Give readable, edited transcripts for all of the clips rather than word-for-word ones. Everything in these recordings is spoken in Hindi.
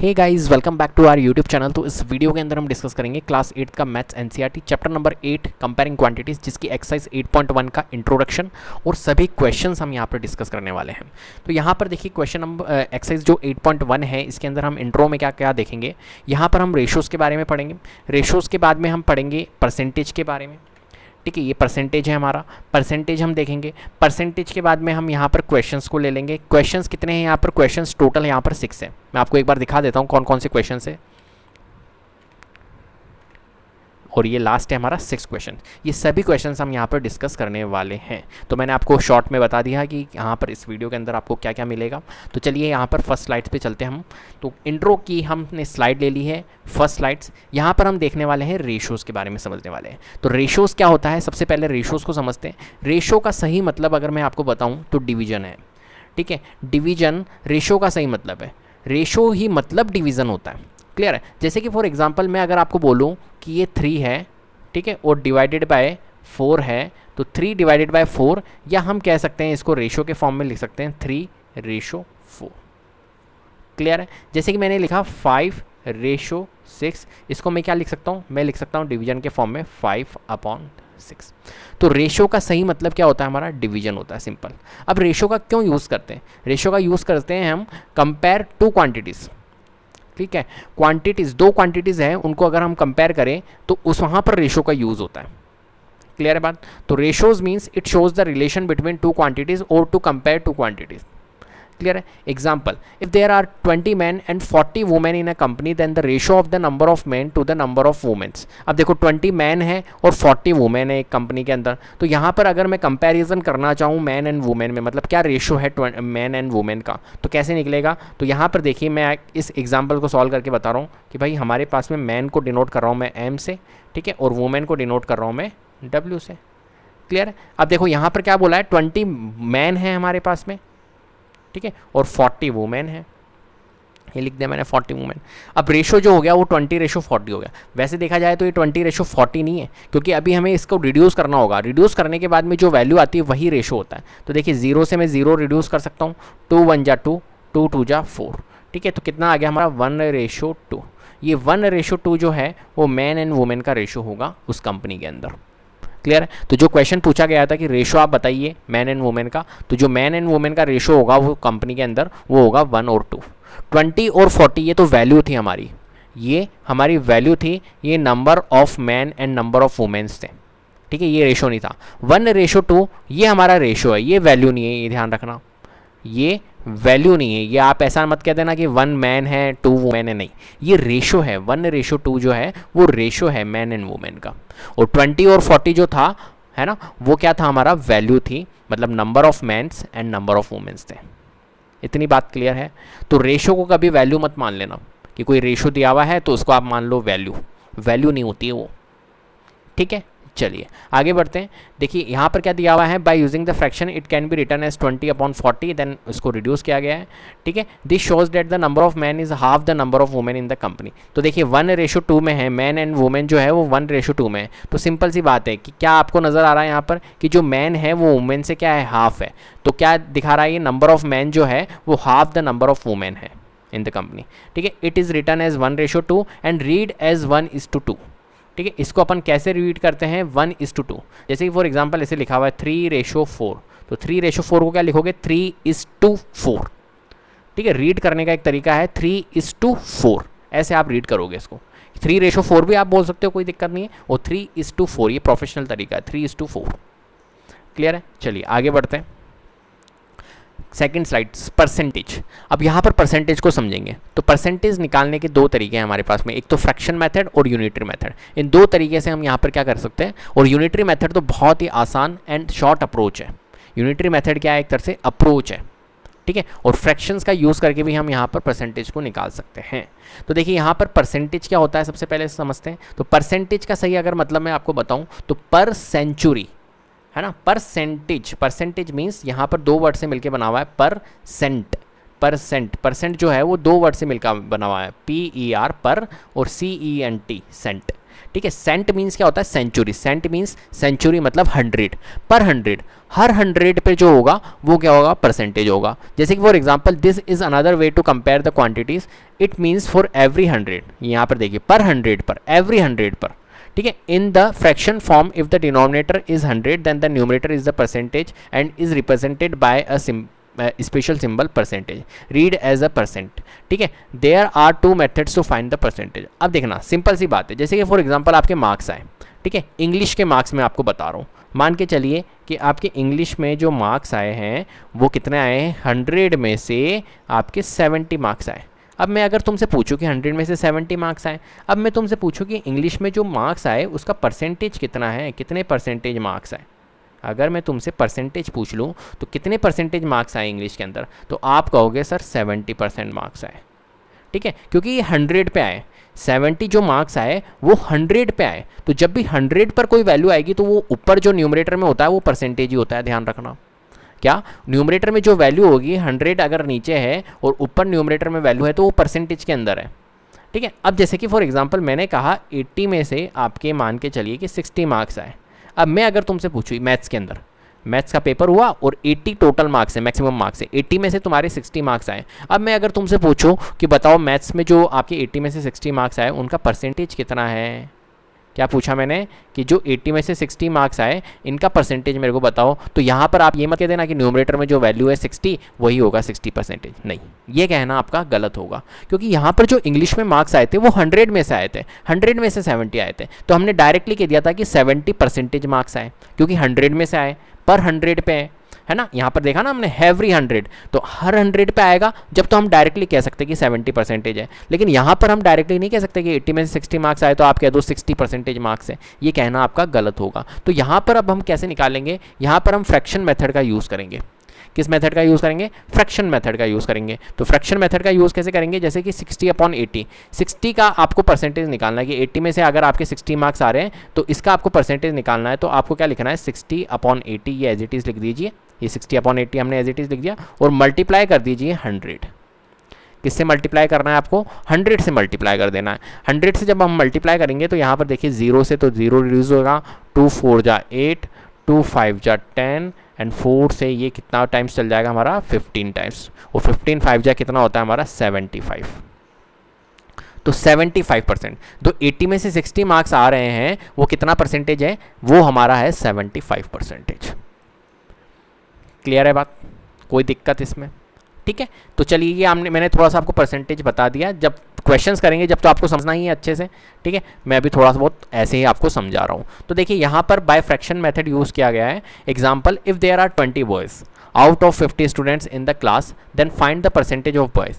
Hey guys, welcome back to our YouTube channel. तो इस वीडियो के अंदर हम डिस्कस करेंगे क्लास 8 का maths NCERT chapter number 8 comparing quantities, जिसकी एक्सरसाइज 8.1 का इंट्रोडक्शन और सभी क्वेश्चंस हम यहाँ पर डिस्कस करने वाले हैं। तो यहाँ पर देखिए क्वेश्चन नंबर एक्सरसाइज जो 8.1 है, इसके अंदर हम इंट्रो में क्या क्या देखेंगे। यहाँ पर हम रेशोज़ के बारे में पढ़ेंगे, रेशोज़ के बाद में हम पढ़ेंगे परसेंटेज के बारे में। ठीक है, ये परसेंटेज है हमारा, परसेंटेज हम देखेंगे। परसेंटेज के बाद में हम यहाँ पर क्वेश्चंस को ले लेंगे। क्वेश्चंस कितने हैं यहाँ पर? क्वेश्चंस टोटल यहाँ पर 6 है। मैं आपको एक बार दिखा देता हूँ कौन कौन से क्वेश्चंस है। और ये लास्ट है हमारा 6 क्वेश्चन। ये सभी क्वेश्चंस हम यहाँ पर डिस्कस करने वाले हैं। तो मैंने आपको शॉर्ट में बता दिया कि यहाँ पर इस वीडियो के अंदर आपको क्या क्या मिलेगा। तो चलिए यहाँ पर फर्स्ट स्लाइड्स पे चलते हैं हम। तो इंट्रो की हमने स्लाइड ले ली है, फर्स्ट स्लाइड्स। यहाँ पर हम देखने वाले हैं रेशोज़ के बारे में समझने वाले हैं। तो रेशोज़ क्या होता है, सबसे पहले रेशोज़ को समझते हैं। रेशो का सही मतलब अगर मैं आपको बताऊँ तो डिवीज़न है। ठीक है, डिवीज़न रेशो का सही मतलब है। रेशो ही मतलब डिवीज़न होता है। क्लियर है? जैसे कि फॉर एग्जांपल मैं अगर आपको बोलूं कि ये 3 है, ठीक है, और डिवाइडेड बाय 4 है, तो 3 डिवाइडेड बाय 4, या हम कह सकते हैं इसको रेशो के फॉर्म में लिख सकते हैं 3:4। क्लियर है? जैसे कि मैंने लिखा 5:6, इसको मैं क्या लिख सकता हूँ? मैं लिख सकता हूँ डिवीजन के फॉर्म में 5/6। तो रेशो का सही मतलब क्या होता है? हमारा डिवीजन होता है, सिंपल। अब रेशो का क्यों यूज़ करते हैं? रेशो का यूज़ करते हैं हम कंपेयर टू क्वांटिटीज़। ठीक है, क्वांटिटीज़, 2 क्वांटिटीज़ हैं, उनको अगर हम कंपेयर करें तो उस वहाँ पर रेशो का यूज़ होता है। क्लियर है बात? तो ratios means it shows the relation between 2 quantities और टू कंपेयर 2 क्वांटिटीज़। क्लियर है? Example, if there are 20 man and 40 women in a company, then the ratio of the number of man to the number of womens. अब देखो 20 मैन है और 40 वुमेन है एक कंपनी के अंदर। तो यहाँ पर अगर मैं कंपैरिजन करना चाहूँ मैन एंड वुमेन में, मतलब क्या रेशो है मैन एंड वुमेन का, तो कैसे निकलेगा? तो यहाँ पर देखिए, मैं इस एग्जाम्पल को सॉल्व करके बता रहा हूँ कि भाई हमारे पास में मैन को डिनोट कर रहा हूँ मैं एम से, ठीक है, और वुमेन को डिनोट कर रहा हूँ मैं डब्ल्यू से। क्लियर है? अब देखो यहाँ पर क्या बोला है, 20 मैन है हमारे पास में, ठीक है, और 40 वुमेन है। ये लिख दिया मैंने 40 वुमेन। अब रेशो जो हो गया वो 20:40 हो गया। वैसे देखा जाए तो ये 20:40 नहीं है, क्योंकि अभी हमें इसको रिड्यूस करना होगा। रिड्यूस करने के बाद में जो वैल्यू आती है वही रेशो होता है। तो देखिए 0 से मैं 0 रिड्यूस कर सकता हूँ, 2 1 जा 2, 2 2 जा 4। ठीक है, तो कितना आ गया हमारा 1:2। ये 1:2 जो है वो मैन एंड वुमेन का रेशो होगा उस कंपनी के अंदर। क्लियर है? तो जो क्वेश्चन पूछा गया था कि रेशो आप बताइए मैन एंड वुमेन का, तो जो मैन एंड वुमेन का रेशो होगा वो कंपनी के अंदर वो होगा 1 और 2। 20 और 40 ये तो वैल्यू थी हमारी, ये हमारी वैल्यू थी, ये number of man and number of womens थे। ठीक है, ये रेशो नहीं था। 1:2 ये हमारा रेशो है, ये वैल्यू नहीं है, ये ध्यान रखना, ये वैल्यू नहीं है। ये आप ऐसा मत कह देना कि 1 मैन है 2 वुमेन है, नहीं, ये रेशो है। 1:2 जो है वो रेशो है मैन एंड वुमेन का। और 20 और 40 जो था, है ना, वो क्या था? हमारा वैल्यू थी, मतलब number of mans and number of womens थे। इतनी बात क्लियर है? तो रेशो को कभी वैल्यू मत मान लेना कि कोई रेशो दिया हुआ है तो उसको आप मान लो वैल्यू। वैल्यू नहीं होती है वो। ठीक है, चलिए आगे बढ़ते हैं। देखिए यहाँ पर क्या दिया हुआ है, by using the fraction it can be written as 20/40, then उसको रिड्यूस किया गया है। ठीक है, this shows that the number of man is half the number of women in the company. तो देखिए 1:2 में है, मैन एंड वुमेन जो है वो 1:2 में है। तो सिंपल सी बात है कि क्या आपको नजर आ रहा है यहाँ पर कि जो मैन है वो वुमेन से क्या है, हाफ है। तो क्या दिखा रहा है, ये नंबर ऑफ मैन जो है वो half the number of women है इन द कंपनी। ठीक है, it is written as 1:2 and read as 1:2। ठीक है, इसको अपन कैसे रीड करते हैं? 1:2। जैसे कि फॉर एग्जांपल ऐसे लिखा हुआ है 3:4, तो 3:4 को क्या लिखोगे? 3:4। ठीक है, रीड करने का एक तरीका है 3:4, ऐसे आप रीड करोगे इसको। 3:4 भी आप बोल सकते हो, कोई दिक्कत नहीं है। और 3:4 ये प्रोफेशनल तरीका है, 3:4। क्लियर है? चलिए आगे बढ़ते हैं। Second slide, percentage. अब यहाँ पर परसेंटेज को समझेंगे। तो परसेंटेज निकालने के 2 तरीके हैं हमारे पास में, एक तो फ्रैक्शन मेथड और यूनिटरी मेथड। इन 2 तरीके से हम यहाँ पर क्या कर सकते हैं। और यूनिटरी मेथड तो बहुत ही आसान एंड शॉर्ट अप्रोच है। यूनिटरी मेथड क्या है? एक तरह से अप्रोच है। ठीक है, और फ्रैक्शंस का यूज़ करके भी हम यहाँ पर परसेंटेज को निकाल सकते हैं। तो देखिए यहाँ पर परसेंटेज क्या होता है, सबसे पहले समझते हैं। तो परसेंटेज का सही अगर मतलब मैं आपको बताऊँ तो पर सेंचुरी, है ना, परसेंटेज। परसेंटेज मीन्स यहाँ पर 2 वर्ड से मिलकर बना हुआ है, परसेंट। परसेंट जो है वो 2 वर्ड से मिलकर बना हुआ है, PER पर और CENT सेंट। ठीक है। सेंट मीन्स क्या होता है, सेंचुरी। सेंट मीन्स सेंचुरी मतलब 100 पर 100, हर 100 पे जो होगा वो क्या होगा, परसेंटेज होगा। जैसे कि for example this is another way to compare the quantities, it means for every 100, यहाँ पर देखिए पर 100 पर, एवरी 100 पर, ठीक है। In the fraction form if the denominator is 100 then the numerator is the percentage and is represented by a special symbol percentage, read as a percent, ठीक है। There are 2 methods to find the percentage. अब देखना सिंपल सी बात है, जैसे कि फॉर एग्जांपल आपके मार्क्स आए, ठीक है, इंग्लिश के मार्क्स मैं आपको बता रहा हूँ। मान के चलिए कि आपके इंग्लिश में जो मार्क्स आए हैं वो कितने आए हैं, 100 में से आपके 70 मार्क्स आए। अब मैं अगर तुमसे पूछूं कि 100 में से 70 मार्क्स आए, अब मैं तुमसे पूछूं कि इंग्लिश में जो मार्क्स आए उसका परसेंटेज कितना है, कितने परसेंटेज मार्क्स आए। अगर मैं तुमसे परसेंटेज पूछ लूं तो कितने परसेंटेज मार्क्स आए इंग्लिश के अंदर, तो आप कहोगे सर 70% मार्क्स आए, ठीक है, क्योंकि ये 100 पे आए। 70 जो मार्क्स आए वो 100 पे आए, तो जब भी 100 पर कोई वैल्यू आएगी तो वो ऊपर जो न्यूमरेटर में होता है वो परसेंटेज ही होता है, ध्यान रखना। क्या न्यूमरेटर में जो वैल्यू होगी 100 अगर नीचे है और ऊपर न्यूमरेटर में वैल्यू है तो वो परसेंटेज के अंदर है, ठीक है। अब जैसे कि फॉर एग्जांपल मैंने कहा 80 में से आपके मान के चलिए कि 60 मार्क्स आए। अब मैं अगर तुमसे पूछूँ मैथ्स के अंदर, मैथ्स का पेपर हुआ और 80 टोटल मार्क्स है, मैक्सिमम मार्क्स है, 80 में से तुम्हारे 60 मार्क्स आए। अब मैं अगर तुमसे पूछूं कि बताओ मैथ्स में जो आपके 80 में से 60 मार्क्स आए उनका परसेंटेज कितना है, क्या पूछा मैंने कि जो 80 में से 60 मार्क्स आए इनका परसेंटेज मेरे को बताओ, तो यहाँ पर आप ये मत कह देना कि न्यूमरेटर में जो वैल्यू है 60 वही होगा 60%, नहीं, ये कहना आपका गलत होगा, क्योंकि यहाँ पर जो इंग्लिश में मार्क्स आए थे वो 100 में से आए थे, 100 में से 70 आए थे, तो हमने डायरेक्टली कह दिया था कि 70% मार्क्स आए, क्योंकि 100 में से आए, पर 100 पे है ना। यहाँ पर देखा ना हमने एवरी 100, तो हर 100 पे आएगा जब तो हम डायरेक्टली कह सकते हैं कि 70% है, लेकिन यहाँ पर हम डायरेक्टली नहीं कह सकते कि 80 में से 60 मार्क्स आए तो आप कह दो 60% मार्क्स है, ये कहना आपका गलत होगा। तो यहाँ पर अब हम कैसे निकालेंगे, यहाँ पर हम फ्रैक्शन मेथड का यूज़ करेंगे। किस मेथड का यूज़ करेंगे, फ्रैक्शन मेथड का यूज़ करेंगे। तो फ्रैक्शन मेथड का यूज़ कैसे करेंगे, जैसे कि 60/80, 60 का आपको परसेंटेज निकालना है कि 80 में से अगर आपके 60 मार्क्स आ रहे हैं तो इसका आपको परसेंटेज निकालना है, तो आपको क्या लिखना है 60/80, ये एज इट इज़ लिख दीजिए, ये 60/80 हमने एज इट इज़ लिख दिया, और मल्टीप्लाई कर दीजिए 100। किससे मल्टीप्लाई करना है आपको, 100 से मल्टीप्लाई कर देना है। 100 से जब हम मल्टीप्लाई करेंगे तो यहाँ पर देखिए 0 से तो 0 रिड्यूस होगा, 2 4 जा 8, 2 5 जा 10 एंड 4 से ये कितना टाइम्स चल जाएगा हमारा 15 टाइम्स, और 15 5 जा कितना होता है हमारा 75। तो 75%, तो 80 में से 60 मार्क्स आ रहे हैं वो कितना परसेंटेज है, वो हमारा है 75%। क्लियर है बात, कोई दिक्कत इसमें, ठीक है। तो चलिए ये मैंने थोड़ा सा आपको परसेंटेज बता दिया, जब क्वेश्चंस करेंगे जब तो आपको समझना ही है अच्छे से, ठीक है। मैं अभी थोड़ा सा बहुत ऐसे ही आपको समझा रहा हूँ। तो देखिए यहाँ पर बाय फ्रैक्शन मेथड यूज़ किया गया है। Example, if there are 20 boys out of 50 students in the class then find the percentage of boys.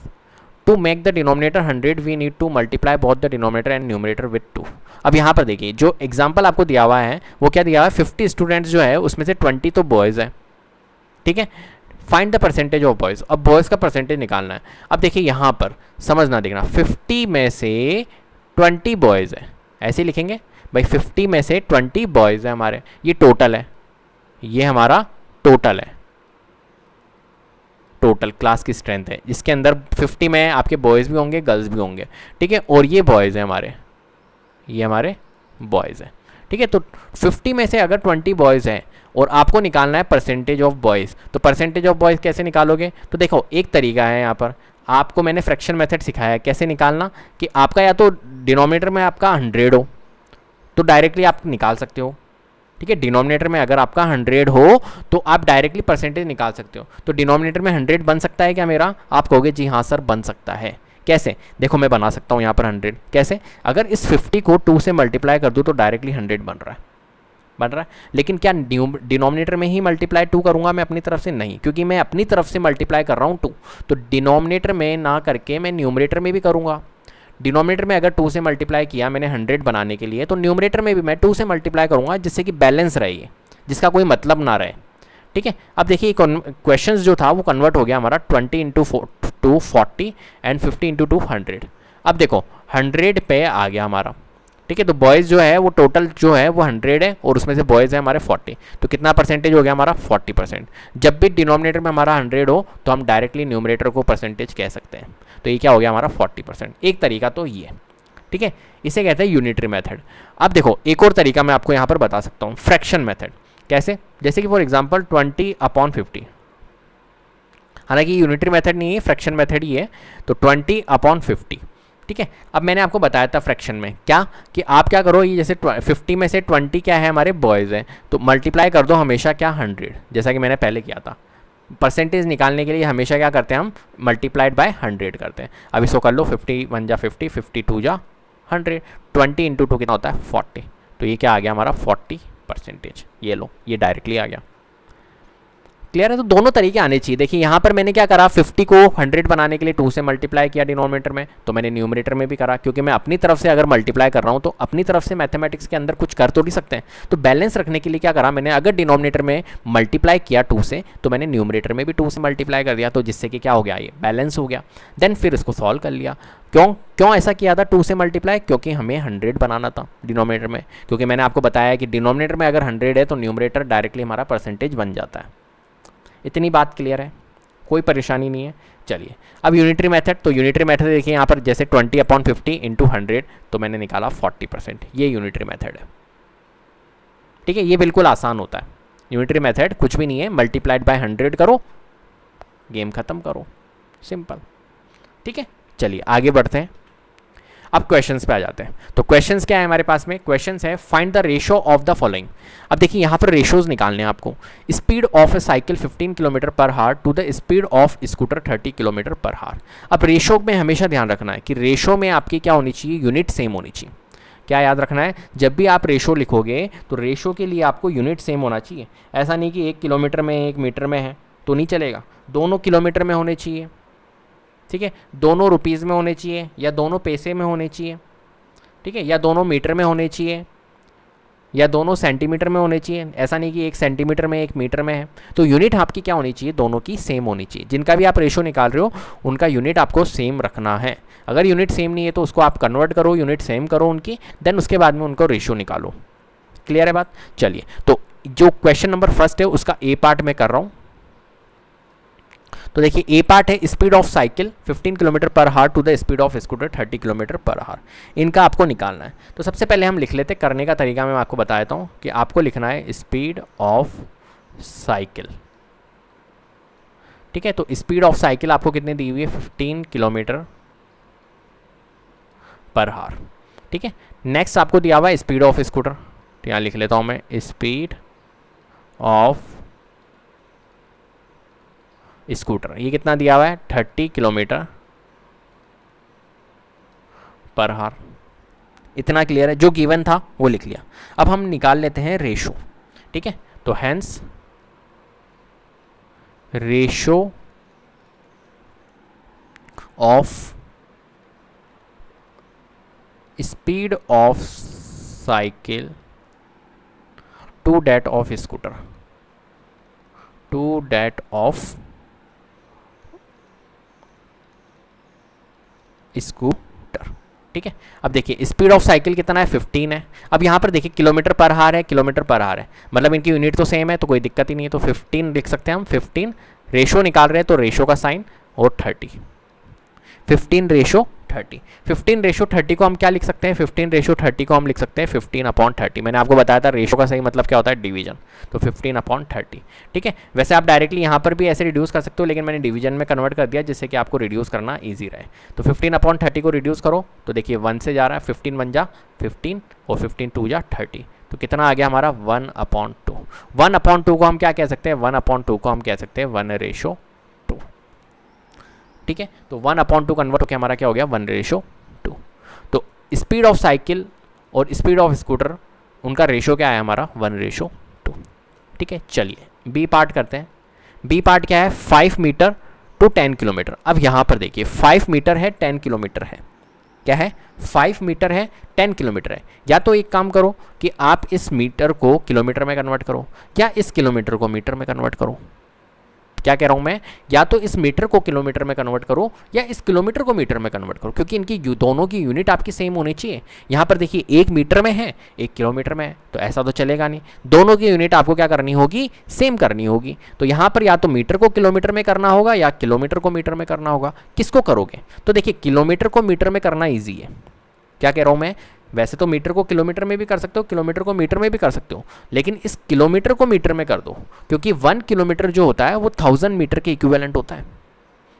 To make the denominator 100 we need to multiply both the denominator and numerator with 2। अब यहाँ पर देखिए जो एग्जाम्पल आपको दिया हुआ है वो क्या दिया हुआ है, 50 स्टूडेंट्स जो है उसमें से 20 तो बॉयज़ है, ठीक है। Find the percentage of boys, अब बॉयज़ का परसेंटेज निकालना है। अब देखिए यहाँ पर समझना, देखना 50 में से 20 बॉयज़ है, ऐसे लिखेंगे भाई 50 में से 20 बॉयज़ है हमारे, ये टोटल है, ये हमारा टोटल है, टोटल क्लास की स्ट्रेंथ है, जिसके अंदर 50 में आपके बॉयज़ भी होंगे गर्ल्स भी होंगे, ठीक है। और ये बॉयज़ है हमारे, ये हमारे बॉयज़ है, ठीक है। तो 50 में से अगर 20 बॉयज़ हैं और आपको निकालना है परसेंटेज ऑफ बॉयज़, तो परसेंटेज ऑफ बॉयज़ कैसे निकालोगे, तो देखो एक तरीका है, यहाँ पर आपको मैंने फ्रैक्शन मेथड सिखाया है कैसे निकालना, कि आपका या तो डिनोमिनेटर में आपका 100 हो तो डायरेक्टली आप निकाल सकते हो, ठीक है। डिनोमिनेटर में अगर आपका 100 हो तो आप डायरेक्टली परसेंटेज निकाल सकते हो। तो डिनोमिनेटर में 100 बन सकता है क्या मेरा, आप कहोगे जी हाँ सर बन सकता है। कैसे, देखो मैं बना सकता हूँ यहाँ पर 100 कैसे, अगर इस 50 को 2 से मल्टीप्लाई कर दूँ तो डायरेक्टली 100 बन रहा है, लेकिन क्या डिनोमिनेटर में ही मल्टीप्लाई 2 करूँगा मैं अपनी तरफ से, नहीं, क्योंकि मैं अपनी तरफ से मल्टीप्लाई कर रहा हूँ 2, तो डिनोमिनेटर में ना करके मैं न्यूमरेटर में भी करूँगा। डिनोमिनेटर में अगर 2 से मल्टीप्लाई किया मैंने 100 बनाने के लिए, तो न्यूमरेटर में भी मैं 2 से मल्टीप्लाई करूँगा, जिससे कि बैलेंस रहे, जिसका कोई मतलब ना रहे, ठीक है। अब देखिए क्वेश्चंस जो था वो कन्वर्ट हो गया हमारा 20 × 40 एंड 50 × 2 100। अब देखो 100 पे आ गया हमारा, ठीक है। तो बॉयज़ जो है वो टोटल जो है वो 100 है और उसमें से बॉयज़ है हमारे 40, तो कितना परसेंटेज हो गया हमारा 40%। जब भी डिनोमिनेटर में हमारा 100 हो तो हम डायरेक्टली न्यूमरेटर को परसेंटेज कह सकते हैं, तो ये क्या हो गया हमारा 40%। एक तरीका तो ये, ठीक है, इसे कहते हैं यूनिटरी मेथड। अब देखो एक और तरीका मैं आपको यहाँ पर बता सकता हूँ, फ्रैक्शन मेथड। कैसे? जैसे कि फॉर एग्जांपल 20/50, हालांकि यूनिटरी मेथड नहीं है, फ्रैक्शन मेथड ही है। तो 20/50, ठीक है। अब मैंने आपको बताया था फ्रैक्शन में क्या, कि आप क्या करो, ये जैसे 50 में से 20 क्या है, हमारे बॉयज़ हैं, तो मल्टीप्लाई कर दो हमेशा क्या 100, जैसा कि मैंने पहले किया था। परसेंटेज निकालने के लिए हमेशा क्या करते हैं हम, मल्टीप्लाइड बाय 100 करते हैं। अब इसको कर लो, 51 जा 50, 52 जा 100, 20 × 2 कितना होता है 40। तो ये क्या आ गया हमारा 40%। ये लो, ये डायरेक्टली आ गया। क्लियर है? तो दोनों तरीके आने चाहिए। देखिए यहाँ पर मैंने क्या करा, 50 को 100 बनाने के लिए 2 से मल्टीप्लाई किया डिनोमिनेटर में, तो मैंने न्यूमरेटर में भी करा, क्योंकि मैं अपनी तरफ से अगर मल्टीप्लाई कर रहा हूँ तो अपनी तरफ से मैथमेटिक्स के अंदर कुछ कर तो नहीं सकते हैं। तो बैलेंस रखने के लिए क्या करा मैंने, अगर डिनोमिनेटर में मल्टीप्लाई किया 2 से, तो मैंने न्यूमरेटर में भी 2 से मल्टीप्लाई कर दिया, तो जिससे कि क्या हो गया, ये बैलेंस हो गया। देन फिर इसको सॉल्व कर लिया। क्यों ऐसा किया था 2 से मल्टीप्लाई, क्योंकि हमें 100 बनाना था डिनोमिनेटर में, क्योंकि मैंने आपको बताया कि डिनोमिनेटर में अगर 100 है तो न्यूमरेटर डायरेक्टली हमारा परसेंटेज बन जाता है। इतनी बात क्लियर है, कोई परेशानी नहीं है। चलिए अब यूनिटरी मेथड, तो यूनिटरी मेथड देखिए यहाँ पर जैसे 20/50 × 100, तो मैंने निकाला 40%, ये यूनिटरी मेथड है। ठीक है, ये बिल्कुल आसान होता है। यूनिटरी मेथड कुछ भी नहीं है, मल्टीप्लाइड बाय 100 करो, गेम खत्म करो, सिंपल। ठीक है, चलिए आगे बढ़ते हैं। अब क्वेश्चंस पे आ जाते हैं। तो क्वेश्चंस क्या है हमारे पास में, क्वेश्चंस है find the ratio of the following. अब देखिए यहाँ पर रेशोज निकालने हैं आपको। Speed of a cycle 15 km/h to the speed of scooter 30 km/h। अब रेशो में हमेशा ध्यान रखना है कि रेशो में आपकी क्या होनी चाहिए, यूनिट सेम होनी चाहिए। क्या याद रखना है, जब भी आप रेशो लिखोगे तो रेशो के लिए आपको यूनिट सेम होना चाहिए। ऐसा नहीं कि 1 किलोमीटर में 1 मीटर में है तो नहीं चलेगा, दोनों किलोमीटर में होने चाहिए। ठीक है, दोनों रुपीज़ में होने चाहिए, या दोनों पैसे में होने चाहिए। ठीक है, या दोनों मीटर में होने चाहिए, या दोनों सेंटीमीटर में होने चाहिए। ऐसा नहीं कि 1 सेंटीमीटर में 1 मीटर में है। तो यूनिट आपकी क्या होनी चाहिए, दोनों की सेम होनी चाहिए। जिनका भी आप रेशो निकाल रहे हो उनका यूनिट आपको सेम रखना है। अगर यूनिट सेम नहीं है तो उसको आप कन्वर्ट करो, यूनिट सेम करो उनकी, देन उसके बाद में उनको रेशो निकालो। क्लियर है बात? चलिए, तो जो क्वेश्चन नंबर फर्स्ट है उसका ए पार्ट में कर रहा हूँ। तो देखिए ए पार्ट है speed of cycle 15 km/h to the speed of scooter 30 km/h। इनका आपको निकालना है। तो सबसे पहले हम लिख लेते, करने का तरीका मैं आपको बता देता हूँ कि आपको लिखना है स्पीड ऑफ साइकिल। ठीक है, तो स्पीड ऑफ साइकिल आपको कितनी दी हुई है, 15 km/h। ठीक है, नेक्स्ट आपको दिया हुआ है स्पीड ऑफ स्कूटर, तो यहाँ लिख लेता हूँ मैं स्पीड ऑफ स्कूटर। ये कितना दिया हुआ है, 30 km/h। इतना क्लियर है, जो गिवन था वो लिख लिया। अब हम निकाल लेते हैं रेशो। ठीक है, तो hence ratio of speed of cycle to that of scooter, to that of scooter. ठीक है, अब देखिए स्पीड ऑफ साइकिल कितना है, 15 है। अब यहाँ पर देखिए km/h है, km/h है, मतलब इनकी यूनिट तो सेम है, तो कोई दिक्कत ही नहीं है। तो 15 लिख सकते हैं हम, 15 रेशो निकाल रहे हैं तो रेशो का साइन और 30, 15:30। 15:30 को हम क्या लिख सकते हैं, 15:30 को हम लिख सकते हैं 15/30। मैंने आपको बताया था रेशो का सही मतलब क्या होता है, डिवीजन। तो 15/30। ठीक है, वैसे आप डायरेक्टली यहाँ पर भी ऐसे रिड्यूस कर सकते हो, लेकिन मैंने डिवीजन में कन्वर्ट कर दिया जिससे कि आपको रिड्यूस करना ईजी रहे। तो 15/30 को रिड्यूस करो तो देखिए 1 से जा रहा है, 15 1 जा 15 और 15 2 जा 30। तो कितना आ गया हमारा 1/2। 1/2 को हम क्या कह सकते हैं, 1/2 को हम कह सकते हैं 1:2। ठीक है, तो 1/2 कन्वर्ट होकर हमारा क्या हो गया, 1:2। तो स्पीड ऑफ साइकिल और स्पीड ऑफ स्कूटर उनका रेशो क्या है हमारा, 1:2। ठीक है, चलिए बी पार्ट करते हैं। बी पार्ट क्या है, 5 मीटर टू 10 किलोमीटर। अब यहाँ पर देखिए 5 मीटर है, 10 किलोमीटर है। क्या है, 5 मीटर है, 10 किलोमीटर है। या तो एक काम करो कि आप इस मीटर को किलोमीटर में कन्वर्ट करो, या इस किलोमीटर को मीटर में कन्वर्ट करो। क्या कह रहा हूं मैं, या तो इस मीटर को किलोमीटर में कन्वर्ट करो या इस किलोमीटर को मीटर में कन्वर्ट करो, क्योंकि इनकी दोनों की यूनिट आपकी सेम होनी चाहिए। यहाँ पर देखिए 1 मीटर में है, 1 किलोमीटर में है, तो ऐसा तो चलेगा नहीं। दोनों की यूनिट आपको क्या करनी होगी, सेम करनी होगी। तो यहाँ पर या तो मीटर को किलोमीटर में करना होगा या किलोमीटर को मीटर में करना होगा। किसको करोगे, तो देखिए किलोमीटर को मीटर में करना ईजी है, क्या कह रहा हूँ मैं, वैसे तो मीटर को किलोमीटर में भी कर सकते हो, किलोमीटर को मीटर में भी कर सकते हो, लेकिन इस किलोमीटर को मीटर में कर दो, क्योंकि 1 किलोमीटर जो होता है वो 1000 मीटर के इक्विवेलेंट होता है।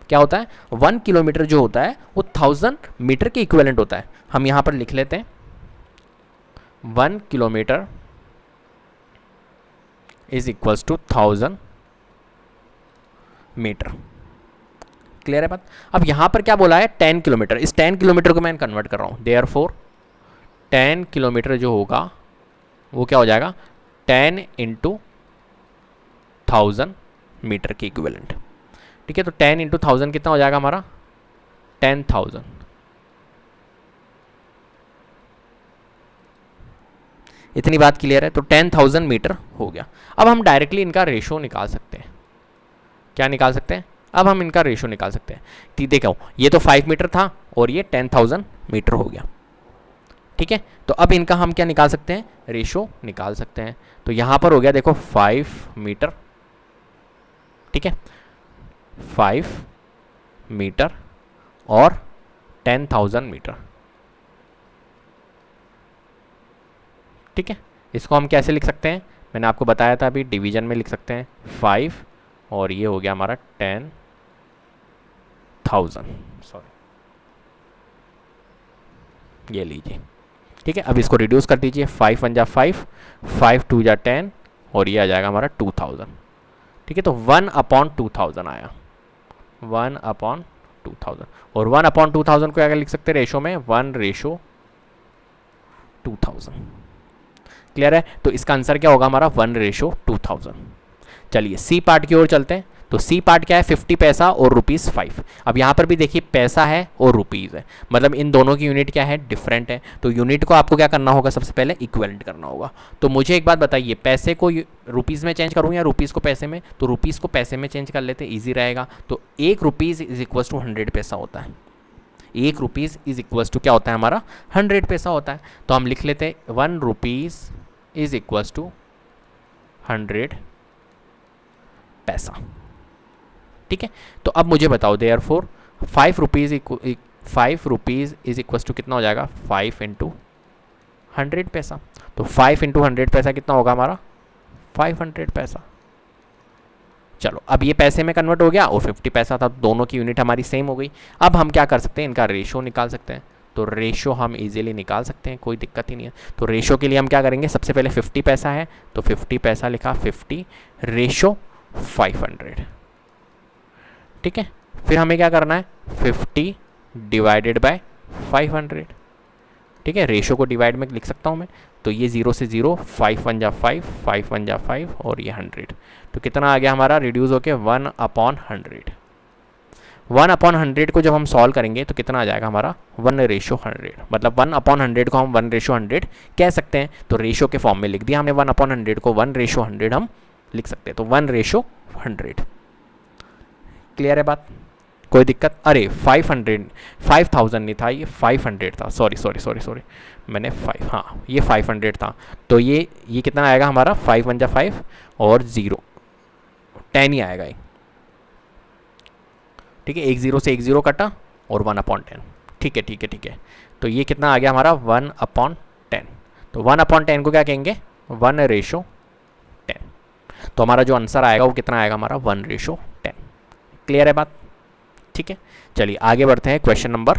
क्या होता है, 1 किलोमीटर जो होता है वो 1000 मीटर के इक्विवेलेंट होता है। हम यहाँ पर लिख लेते हैं 1 kilometer is equals to 1000 meter. Clear है बात। अब यहां पर क्या बोला है, 10 किलोमीटर, इस 10 किलोमीटर को मैं कन्वर्ट कर रहा हूं, देयरफॉर 10 किलोमीटर जो होगा वो क्या हो जाएगा, 10 इंटू 1000 मीटर के इक्विवेलेंट। ठीक है, तो 10 इंटू 1000 कितना हो जाएगा हमारा, 10,000। इतनी बात क्लियर है, तो 10,000 मीटर हो गया। अब हम डायरेक्टली इनका रेशो निकाल सकते हैं। क्या निकाल सकते हैं, अब हम इनका रेशो निकाल सकते हैं। देखो ये तो 5 मीटर था और ये 10,000 मीटर हो गया। ठीक है, तो अब इनका हम क्या निकाल सकते हैं, रेशो निकाल सकते हैं। तो यहां पर हो गया देखो 5 मीटर, ठीक है, 5 मीटर और 10,000 मीटर। ठीक है, इसको हम कैसे लिख सकते हैं, मैंने आपको बताया था अभी, डिवीजन में लिख सकते हैं 5 और ये हो गया हमारा 10,000, सॉरी, ये लीजिए। ठीक है, अब इसको रिड्यूस कर दीजिए, 5 1 जा 5, 5 2 जा 10 और ये आ जाएगा हमारा 2000। ठीक है, तो 1/2000 आया, 1/2000। और 1/2000 को क्या लिख सकते हैं रेशो में, 1/2000। क्लियर है, तो इसका आंसर क्या होगा हमारा, 1/2000। चलिए सी पार्ट की ओर चलते हैं। तो सी पार्ट क्या है, 50 पैसा और ₹5। अब यहाँ पर भी देखिए पैसा है और रुपीज़ है, मतलब इन दोनों की यूनिट क्या है, डिफरेंट है। तो यूनिट को आपको क्या करना होगा, सबसे पहले इक्विवेलेंट करना होगा। तो मुझे एक बात बताइए, पैसे को रुपीज़ में चेंज करूँ या रुपीज़ को पैसे में, तो रुपीज़ को पैसे में चेंज कर लेते, ईजी रहेगा। तो 1 रुपीज़ इज इक्वल टू 100 पैसा होता है। 1 रुपीज़ इज इक्वल टू क्या होता है हमारा, 100 पैसा होता है। तो हम लिख लेते हैं 1 रुपीज़ इज इक्वल टू 100 पैसा। ठीक है, तो अब मुझे बताओ therefore 5 rupees is equal to कितना हो जाएगा, 5 इंटू 100 पैसा। तो 5 इंटू 100 पैसा कितना होगा हमारा, 500 पैसा। चलो अब ये पैसे में कन्वर्ट हो गया और 50 पैसा था, दोनों की यूनिट हमारी सेम हो गई। अब हम क्या कर सकते हैं, इनका रेशो निकाल सकते हैं। तो रेशो हम इजीली निकाल सकते हैं, कोई दिक्कत ही नहीं है। तो रेशो के लिए हम क्या करेंगे, सबसे पहले 50 पैसा है तो 50 पैसा लिखा, 50 रेशो 500। ठीक है, फिर हमें क्या करना है, 50 डिवाइडेड बाय 500। ठीक है, रेशो को डिवाइड में लिख सकता हूँ मैं, तो ये 0 से 0, 5 1 जा 5, 5 1 जा 5 और ये 100। तो कितना आ गया हमारा, रिड्यूस होके 1/100। 1/100 को जब हम सॉल्व करेंगे तो कितना आ जाएगा हमारा, 1/100, मतलब 1/100 को हम 1/100 कह सकते हैं। तो रेशो के फॉर्म में लिख दिया हमने 1/100 को, 1/100 हम लिख सकते हैं। तो 1/100। क्लियर है बात, कोई दिक्कत, अरे 5000 नहीं था, ये 500 था, सॉरी मैंने 5, हाँ ये 500 था। तो ये कितना आएगा हमारा, 5 1 जा 5 और 0 10 ही आएगा ये। ठीक है, 1 0 से 1 0 कटा और 1/10। ठीक है, तो ये कितना आ गया हमारा, 1/10। तो 1/10 को क्या कहेंगे, 1/10। तो हमारा जो आंसर आएगा वो कितना आएगा हमारा, 1/10। क्लियर है बात। ठीक है, चलिए आगे बढ़ते हैं क्वेश्चन नंबर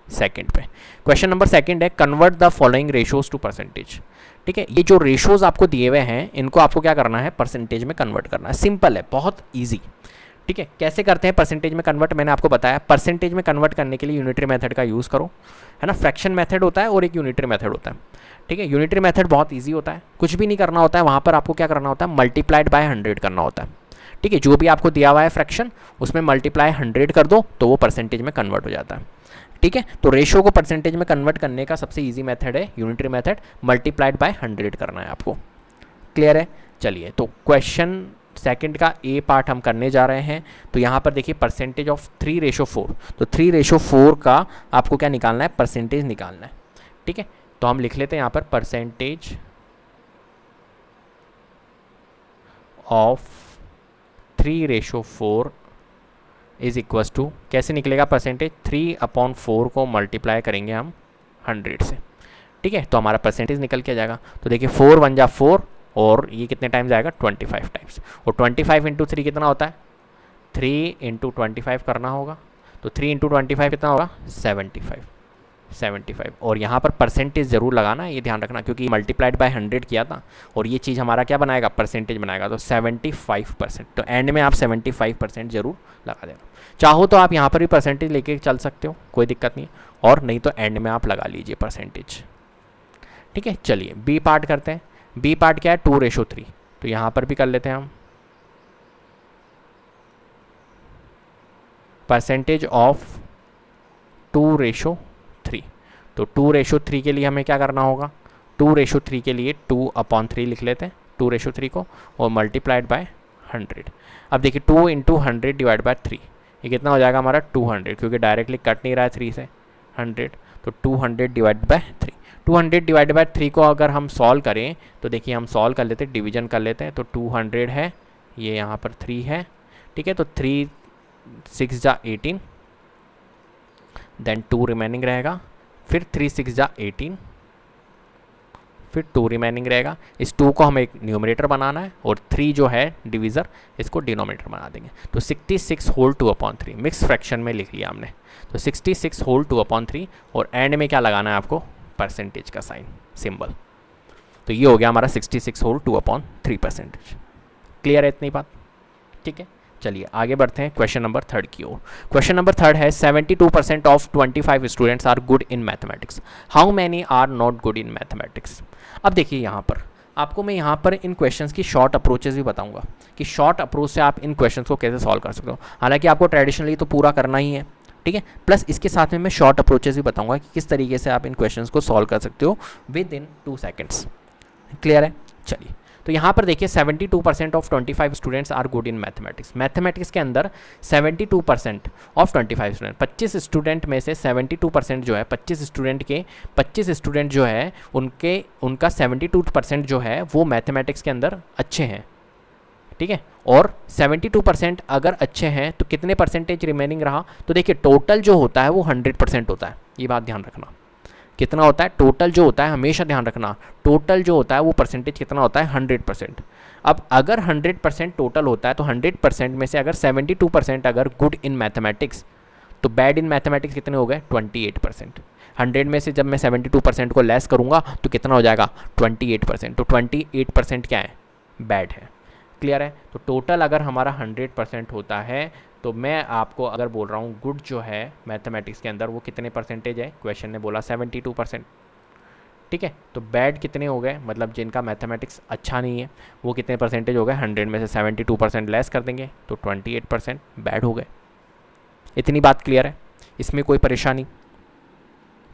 2 पे। क्वेश्चन नंबर 2 है, convert the following ratios to percentage. ठीक है, ये जो रेशोज आपको दिए हुए हैं इनको आपको क्या करना है, परसेंटेज में कन्वर्ट करना है। सिंपल है, बहुत ईजी। ठीक है, कैसे करते हैं परसेंटेज में कन्वर्ट, मैंने आपको बताया। परसेंटेज में कन्वर्ट करने के लिए यूनिटरी मेथड का यूज़ करो, है ना। फ्रैक्शन मेथड होता है और एक यूनिटरी मेथड होता है। ठीक है, यूनिटरी मेथड बहुत ईजी होता है, कुछ भी नहीं करना होता है। वहाँ पर आपको क्या करना होता है, मल्टीप्लाइड बाय 100 करना होता है। ठीक है, जो भी आपको दिया हुआ है फ्रैक्शन उसमें मल्टीप्लाई 100 कर दो तो वो परसेंटेज में कन्वर्ट हो जाता है। ठीक है, तो रेशो को परसेंटेज में कन्वर्ट करने का सबसे इजी मेथड है यूनिटरी मेथड, मल्टीप्लाइड बाय 100 करना है आपको। क्लियर है, चलिए तो क्वेश्चन 2 का ए पार्ट हम करने जा रहे हैं। तो यहाँ पर देखिए परसेंटेज ऑफ 3/4, तो 3/4 का आपको क्या निकालना है, परसेंटेज निकालना है। ठीक है, तो हम लिख लेते हैं यहाँ पर percentage of 3/4 is equal to, कैसे निकलेगा परसेंटेज, 3/4 को मल्टीप्लाई करेंगे हम 100 से, ठीक है। तो हमारा परसेंटेज निकल के आ जाएगा। तो देखिए 4 1 जा 4 और ये कितने टाइम्स आएगा 25 टाइम्स, और 25 इंटू 3 कितना होता है 3 इंटू 25 करना होगा। तो 3 इंटू 25 कितना होगा 75 और यहाँ पर परसेंटेज ज़रूर लगाना, ये ध्यान रखना, क्योंकि मल्टीप्लाइड बाय 100 किया था और ये चीज़ हमारा क्या बनाएगा परसेंटेज बनाएगा। तो 75%, तो एंड में आप 75% ज़रूर लगा देना। चाहो तो आप यहाँ पर भी परसेंटेज लेके चल सकते हो, कोई दिक्कत नहीं है, और नहीं तो एंड में आप लगा लीजिए परसेंटेज, ठीक है। चलिए बी पार्ट करते हैं। बी पार्ट क्या है 2:3, तो यहाँ पर भी कर लेते हैं हम परसेंटेज ऑफ 2:3। तो 2:3 के लिए हमें क्या करना होगा 2:3 के लिए 2/3 लिख लेते हैं 2:3 को, और मल्टीप्लाइड बाय 100। अब देखिए 2 इंटू 100 डिवाइड बाय 3, ये कितना हो जाएगा हमारा 200, क्योंकि डायरेक्टली कट नहीं रहा है 3 से 100। तो 200 डिवाइड बाय 3, 200 डिवाइड बाय 3 को अगर हम सॉल्व करें तो देखिए हम सॉल्व कर लेते हैं, डिवीजन कर लेते हैं। तो 200 है, ये यहाँ पर 3 है, ठीक है। तो 3 6 जा 18, देन 2 रिमेनिंग रहेगा, फिर 3 6 जा 18, फिर 2 रिमेनिंग रहेगा। इस 2 को हमें एक न्यूमरेटर बनाना है और 3 जो है डिवीज़र, इसको डिनोमिनेटर बना देंगे। तो 66 होल 2/3 मिक्स फ्रैक्शन में लिख लिया हमने। तो 66 होल 2/3 और एंड में क्या लगाना है आपको परसेंटेज का साइन सिंबल। तो ये हो गया हमारा 66 होल 2/3 परसेंटेज। क्लियर है इतनी बात, ठीक है। चलिए आगे बढ़ते हैं क्वेश्चन नंबर 3 की ओर। क्वेश्चन नंबर 3 है 72% of 25 students are good in mathematics, how many are not good in mathematics. अब देखिए यहाँ पर आपको मैं यहाँ पर इन क्वेश्चंस की शॉर्ट अप्रोचेस भी बताऊंगा कि शॉर्ट अप्रोच से आप इन क्वेश्चंस को कैसे सॉल्व कर सकते हो। हालांकि आपको ट्रेडिशनली तो पूरा करना ही है, ठीक है, प्लस इसके साथ में मैं शॉर्ट अप्रोचेस भी बताऊंगा कि किस तरीके से आप इन क्वेश्चंस को सॉल्व कर सकते हो विद इन 2 सेकेंड्स। क्लियर है। चलिए तो यहाँ पर देखिए 72% of 25 students are good in mathematics. Mathematics के अंदर 72% ऑफ 25 स्टूडेंट, 25 स्टूडेंट में से 72% जो है 25 स्टूडेंट के 25 स्टूडेंट जो है उनका 72% जो है वो मैथमेटिक्स के अंदर अच्छे हैं, ठीक है। और 72% अगर अच्छे हैं तो कितने परसेंटेज रिमेनिंग रहा, तो देखिए टोटल जो होता है वो 100% होता है, ये बात ध्यान रखना। कितना होता है टोटल जो होता है, हमेशा ध्यान रखना टोटल जो होता है वो परसेंटेज कितना होता है 100%। अब अगर 100% टोटल होता है तो 100% में से अगर 72% अगर गुड इन मैथमेटिक्स, तो बैड इन मैथमेटिक्स कितने हो गए 28%। 100 में से जब मैं 72% को लेस करूँगा तो कितना हो जाएगा 28%। तो 28% क्या है बैड है। क्लियर है। तो टोटल अगर हमारा 100% होता है तो मैं आपको अगर बोल रहा हूँ गुड जो है मैथमेटिक्स के अंदर वो कितने परसेंटेज है, क्वेश्चन ने बोला 72%, ठीक है। तो बैड कितने हो गए, मतलब जिनका मैथमेटिक्स अच्छा नहीं है वो कितने परसेंटेज हो गए, 100 में से 72% लेस कर देंगे तो 28% बैड हो गए। इतनी बात क्लियर है, इसमें कोई परेशानी,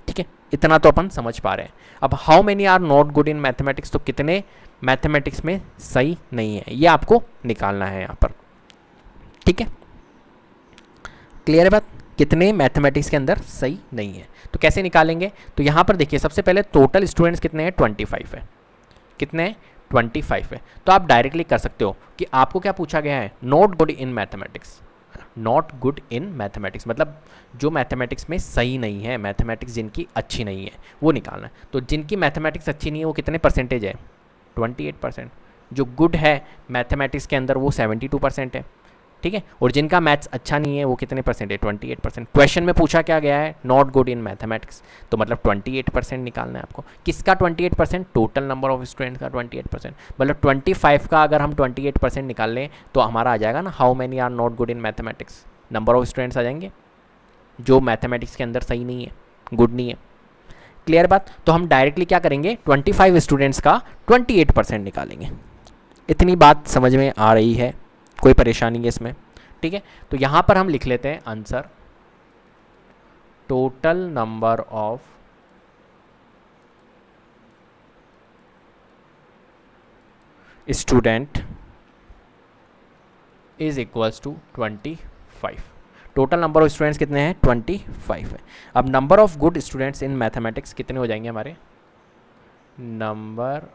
ठीक है, इतना तो अपन समझ पा रहे हैं। अब how many are not good in mathematics, तो कितने मैथमेटिक्स में सही नहीं है ये आपको निकालना है यहाँ पर, ठीक है। क्लियर है बात, कितने मैथमेटिक्स के अंदर सही नहीं है। तो कैसे निकालेंगे, तो यहाँ पर देखिए सबसे पहले टोटल स्टूडेंट्स कितने हैं 25 है, कितने हैं 25 है। तो आप डायरेक्टली कर सकते हो कि आपको क्या पूछा गया है not good in mathematics, not good in mathematics मतलब जो मैथमेटिक्स में सही नहीं है, मैथमेटिक्स जिनकी अच्छी नहीं है वो निकालना है। तो जिनकी मैथमेटिक्स अच्छी नहीं है वो कितने परसेंटेज है 28%। जो गुड है मैथमेटिक्स के अंदर वो 72% है, ठीक है। और जिनका मैथ्स अच्छा नहीं है वो कितने परसेंट है 28%। क्वेश्चन में पूछा क्या गया है नॉट गुड इन मैथमेटिक्स, तो मतलब 28% निकालना है आपको। किसका 28%, टोटल नंबर ऑफ स्टूडेंट्स का 28%, मतलब 25 का अगर हम 28% निकाल लें तो हमारा आ जाएगा ना how many are not good in mathematics, number of students आ जाएंगे जो मैथमेटिक्स के अंदर सही नहीं है, गुड नहीं है। क्लियर बात। तो हम डायरेक्टली क्या करेंगे 25 स्टूडेंट्स का 28% निकालेंगे। इतनी बात समझ में आ रही है, कोई परेशानी है इसमें, ठीक है। तो यहाँ पर हम लिख लेते हैं answer total number of student is equals to 25। Total number of students कितने हैं 25 है। अब number of good students in mathematics कितने हो जाएंगे हमारे, number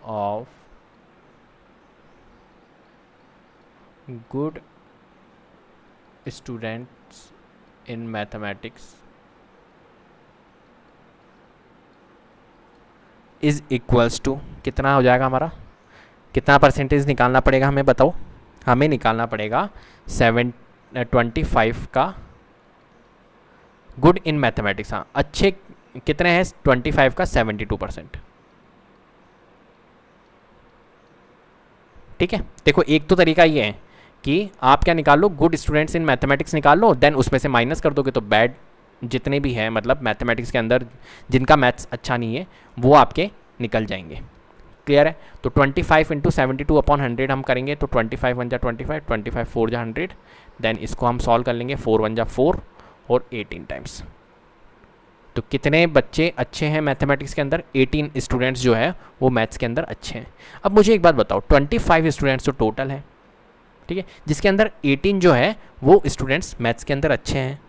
of good students in mathematics is equals to कितना हो जाएगा हमारा, कितना परसेंटेज निकालना पड़ेगा हमें बताओ, हमें निकालना पड़ेगा 25 का गुड इन मैथमेटिक्स। हाँ अच्छे कितने हैं 25 का 72%। ठीक है, देखो एक तो तरीका ये है कि आप क्या निकाल लो, गुड स्टूडेंट्स इन मैथमेटिक्स निकाल लो, देन उसमें से माइनस कर दोगे तो बैड जितने भी हैं, मतलब मैथमेटिक्स के अंदर जिनका मैथ्स अच्छा नहीं है वो आपके निकल जाएंगे। क्लियर है, तो 25 इंटू 72 अपॉन 100 हम करेंगे तो 25 1 जा 25, 25 4 जा 100, देन इसको हम सॉल्व कर लेंगे 4 1 जा 4 और 18 टाइम्स। तो कितने बच्चे अच्छे हैं मैथमेटिक्स के अंदर, 18 स्टूडेंट्स जो है वो मैथ्स के अंदर अच्छे हैं। अब मुझे एक बात बताओ, 25 स्टूडेंट्स तो टोटल हैं, ठीक है, जिसके अंदर 18 जो है वो स्टूडेंट्स मैथ्स के अंदर अच्छे हैं,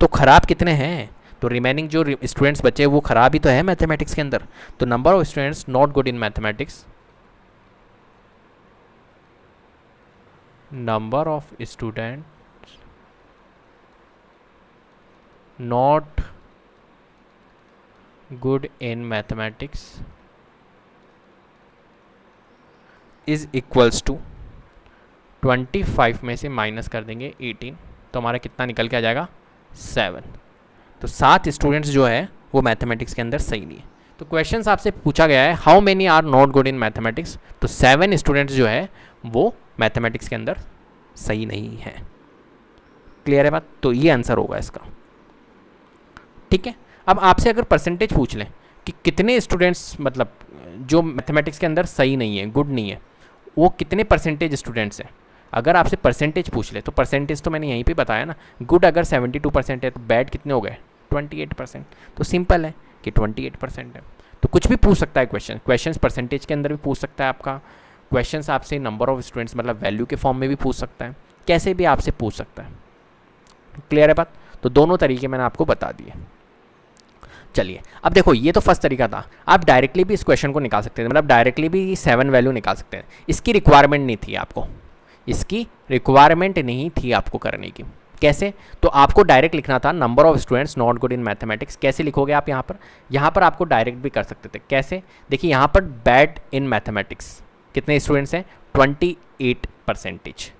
तो ख़राब कितने हैं, तो रिमेनिंग जो स्टूडेंट्स बचे वो ख़राब ही तो है मैथमेटिक्स के अंदर। तो number of students not good in mathematics, number of student not good in mathematics is equals to 25 में से माइनस कर देंगे 18, तो हमारा कितना निकल के आ जाएगा 7। तो 7 स्टूडेंट्स जो है वो मैथमेटिक्स के अंदर सही नहीं है। तो क्वेश्चंस आपसे पूछा गया है how many are not good in mathematics, तो 7 स्टूडेंट्स जो है वो मैथमेटिक्स के अंदर सही नहीं है। क्लियर है बात, तो ये आंसर होगा इसका। ठीक है, अब आपसे अगर परसेंटेज पूछ लें कि कितने स्टूडेंट्स मतलब जो मैथमेटिक्स के अंदर सही नहीं है, गुड नहीं है, वो कितने परसेंटेज स्टूडेंट्स हैं, अगर आपसे परसेंटेज पूछ ले तो परसेंटेज तो मैंने यहीं पे बताया ना, गुड अगर 72% है तो बैड कितने हो गए 28%। तो सिंपल है कि 28% है। तो कुछ भी पूछ सकता है क्वेश्चन परसेंटेज के अंदर भी पूछ सकता है आपका, क्वेश्चन आपसे नंबर ऑफ स्टूडेंट्स मतलब वैल्यू के फॉर्म में भी पूछ सकता है, कैसे भी आपसे पूछ सकता है। क्लियर है बात, तो दोनों तरीके मैंने आपको बता दिए। चलिए अब देखो, ये तो फर्स्ट तरीका था, आप डायरेक्टली भी इस क्वेश्चन को निकाल सकते थे, मतलब डायरेक्टली भी 7 वैल्यू निकाल सकते हैं। इसकी रिक्वायरमेंट नहीं थी आपको, इसकी रिक्वायरमेंट नहीं थी आपको करने की। कैसे, तो आपको डायरेक्ट लिखना था number of students not good in mathematics. कैसे लिखोगे आप यहाँ पर आपको डायरेक्ट भी कर सकते थे। कैसे, देखिए यहाँ पर बैड इन मैथमेटिक्स कितने स्टूडेंट्स हैं 28%।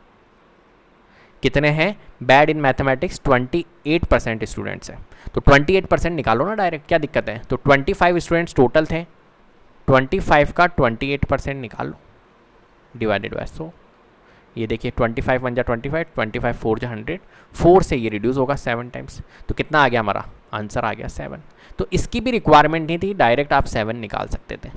कितने हैं बैड इन मैथमेटिक्स 28% स्टूडेंट्स हैं। तो 28% निकालो ना डायरेक्ट, क्या दिक्कत है। तो 25 स्टूडेंट्स टोटल थे, 25 का 28% निकाल लो डिवाइडेड बाय 100। ये देखिए 25 1 जा 25, 25 4 जा 100, 4 से ये रिड्यूस होगा 7 टाइम्स, तो कितना आ गया हमारा आंसर आ गया 7। तो इसकी भी रिक्वायरमेंट नहीं थी, डायरेक्ट आप 7 निकाल सकते थे।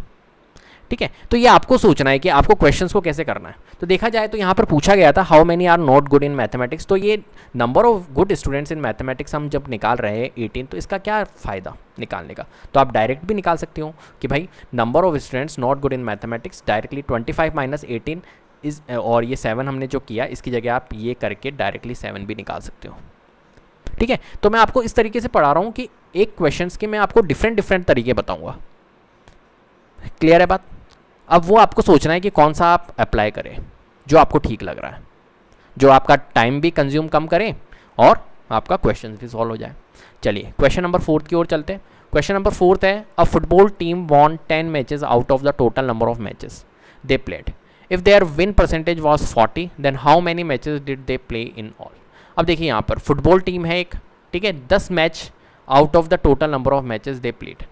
ठीक है, तो ये आपको सोचना है कि आपको क्वेश्चंस को कैसे करना है। तो देखा जाए तो यहाँ पर पूछा गया था how many are not good in mathematics, तो ये number of good students in mathematics हम जब निकाल रहे हैं 18, तो इसका क्या फ़ायदा निकालने का। तो आप डायरेक्ट भी निकाल सकते हो कि भाई number of students not good in mathematics directly 25 minus 18 इस, और ये 7 हमने जो किया इसकी जगह आप ये करके डायरेक्टली 7 भी निकाल सकते हो। ठीक है, तो मैं आपको इस तरीके से पढ़ा रहा हूँ कि एक क्वेश्चंस के मैं आपको डिफरेंट तरीके बताऊँगा। क्लियर है बात, अब वो आपको सोचना है कि कौन सा आप अप्लाई करें जो आपको ठीक लग रहा है, जो आपका टाइम भी कंज्यूम कम करे और आपका क्वेश्चन भी सॉल्व हो जाए। चलिए क्वेश्चन नंबर 4 की ओर चलते हैं। क्वेश्चन नंबर 4 है, a football team won 10 matches out of the total number of matches they played. If their win percentage was 40 then how many matches did they play in all. अब देखिए यहाँ पर फुटबॉल टीम है एक, ठीक है, 10 match out of the total number of matches they played.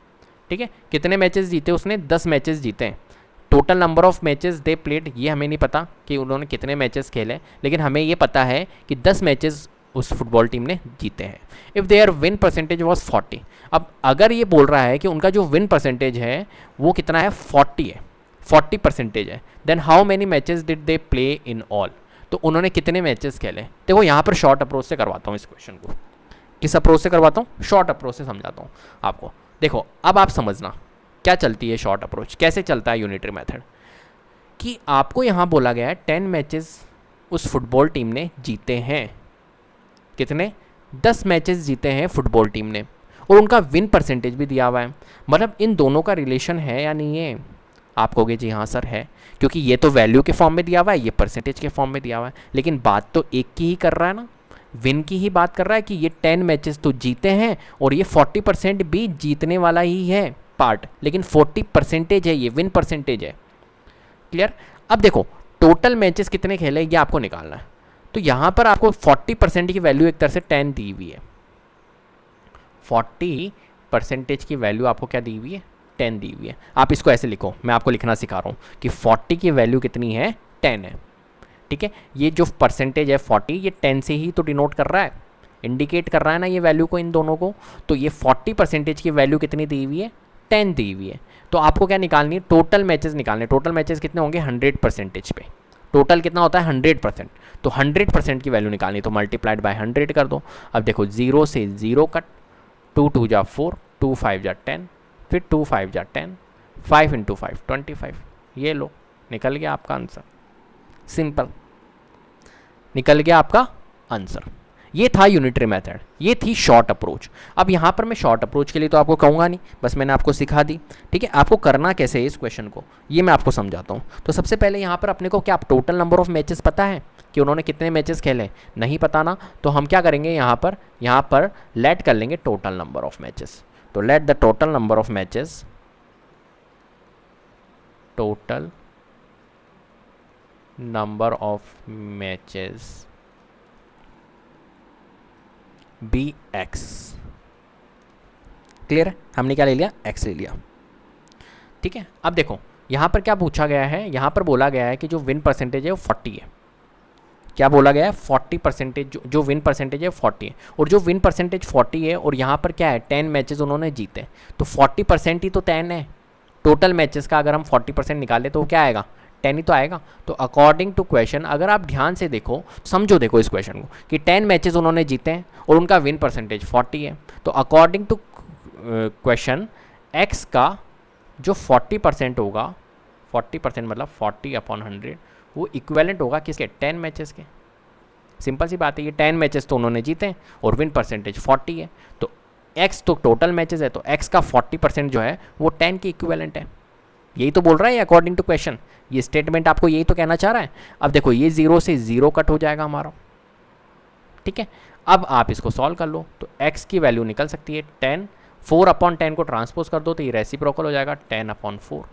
ठीक है, कितने मैचेस जीते उसने, 10 मैचेस जीते हैं। Total number of matches they played ये हमें नहीं पता कि उन्होंने कितने मैचेस खेले, लेकिन हमें ये पता है कि 10 मैचेस उस फुटबॉल टीम ने जीते हैं। If their win percentage was 40, अब अगर ये बोल रहा है कि उनका जो विन परसेंटेज है वो कितना है 40 है, 40% है, then how many matches did they play in all, तो उन्होंने कितने मैचेस खेले। देखो यहाँ पर शॉर्ट अप्रोच से करवाता हूँ इस क्वेश्चन को। किस अप्रोच से करवाता हूँ, शॉर्ट अप्रोच से समझाता हूँ आपको। देखो अब आप समझना क्या चलती है शॉर्ट अप्रोच, कैसे चलता है यूनिटरी मेथड, कि आपको यहाँ बोला गया है 10 मैचेस उस फुटबॉल टीम ने जीते हैं। कितने, 10 मैचेस जीते हैं फुटबॉल टीम ने, और उनका विन परसेंटेज भी दिया हुआ है। मतलब इन दोनों का रिलेशन है या नहीं है, आप कहोगे जी हाँ सर है, क्योंकि ये तो वैल्यू के फॉर्म में दिया हुआ है, ये परसेंटेज के फॉर्म में दिया हुआ है, लेकिन बात तो एक की ही कर रहा है ना, विन की ही बात कर रहा है कि ये 10 मैचेस तो जीते हैं और ये 40% भी जीतने वाला ही है, पार्ट, लेकिन 40% है, ये विन परसेंटेज है। क्लियर। अब देखो टोटल मैचेस कितने खेले ये आपको निकालना है। तो यहाँ पर आपको 40% की वैल्यू एक तरह से 10 दी हुई है, 40% की वैल्यू आपको क्या दी हुई है, 10 दी हुई है। आप इसको ऐसे लिखो, मैं आपको लिखना सिखा रहा हूँ कि 40 की वैल्यू कितनी है, 10 है। ठीक है, ये जो परसेंटेज है 40, ये 10 से ही तो डिनोट कर रहा है, इंडिकेट कर रहा है ना ये वैल्यू को, इन दोनों को। तो ये 40% की वैल्यू कितनी दी हुई है, 10 दी हुई है। तो आपको क्या निकालनी है, टोटल मैचेस निकालने। टोटल मैचेस कितने होंगे, 100% पे। टोटल कितना होता है, 100%। तो 100% की वैल्यू निकालनी, तो मल्टीप्लाइड बाय 100 कर दो। अब देखो 0 से 0 कट, 2 2 जा 4, 2 5 जा 10, फिर 2 5 जा 10, 5 × 5 25। ये लो, निकल गया आपका आंसर। सिंपल, निकल गया आपका आंसर। ये था यूनिटरी मेथड, ये थी शॉर्ट अप्रोच। अब यहाँ पर मैं शॉर्ट अप्रोच के लिए तो आपको कहूँगा नहीं, बस मैंने आपको सिखा दी। ठीक है, आपको करना कैसे है इस क्वेश्चन को, ये मैं आपको समझाता हूँ। तो सबसे पहले यहाँ पर अपने को क्या टोटल नंबर ऑफ मैचेस पता है कि उन्होंने कितने मैचेस खेले, नहीं पता ना। तो हम क्या करेंगे, यहाँ पर लेट कर लेंगे टोटल नंबर ऑफ मैचेस। तो let the total number of matches, total number of matches be X. Clear है, हमने क्या ले लिया, एक्स ले लिया। ठीक है, अब देखो यहाँ पर क्या पूछा गया है, यहाँ पर बोला गया है कि जो विन परसेंटेज है वो 40 है। क्या बोला गया है, 40%, जो विन परसेंटेज है 40 है। और जो विन परसेंटेज 40 है, और यहाँ पर क्या है, 10 मैचेस उन्होंने जीते, तो 40% ही तो 10 है। टोटल मैचेस का अगर हम 40% निकालें तो क्या आएगा, 10 ही तो आएगा। तो अकॉर्डिंग टू क्वेश्चन, अगर आप ध्यान से देखो, समझो, देखो इस क्वेश्चन को कि 10 मैचेस उन्होंने जीते हैं और उनका विन परसेंटेज 40 है। तो अकॉर्डिंग टू क्वेश्चन, एक्स का जो 40% होगा, 40% मतलब 40/100, वो इक्विवेलेंट होगा किसके, 10 मैचेस के। सिंपल सी बात है, ये 10 मैचेस तो उन्होंने जीते हैं और विन परसेंटेज 40 है। तो एक्स तो टोटल मैचेस है, तो एक्स का 40% जो है वो 10 के इक्विवेलेंट है। यही तो बोल रहा है अकॉर्डिंग टू क्वेश्चन, ये स्टेटमेंट आपको यही तो कहना चाह रहा है। अब देखो ये 0 से 0 कट हो जाएगा हमारा। ठीक है, अब आप इसको सॉल्व कर लो, तो x की वैल्यू निकल सकती है 10, 4/10 को ट्रांसपोज कर दो तो ये रेसिप्रोकल हो जाएगा 10/4।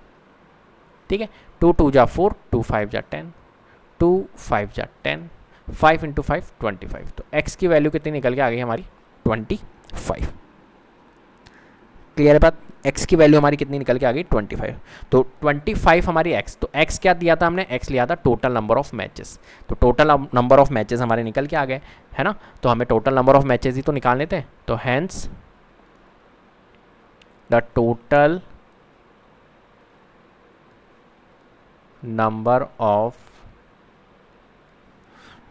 ठीक है, 2 2 जा 4, 2 5 जा 10, 2 5 जा 10, 5 × 5 25। तो x की वैल्यू कितनी निकल के आ गई हमारी, 25। क्लियर है बात, x की वैल्यू हमारी कितनी निकल के आ गई, 25। तो 25 हमारी x, तो x क्या दिया था हमने, x लिया था टोटल नंबर ऑफ मैचेस। तो टोटल नंबर ऑफ मैचेस हमारे निकल के आ गए, है ना। तो हमें टोटल नंबर ऑफ मैचेस ही तो निकालने थे। तो hence the total number of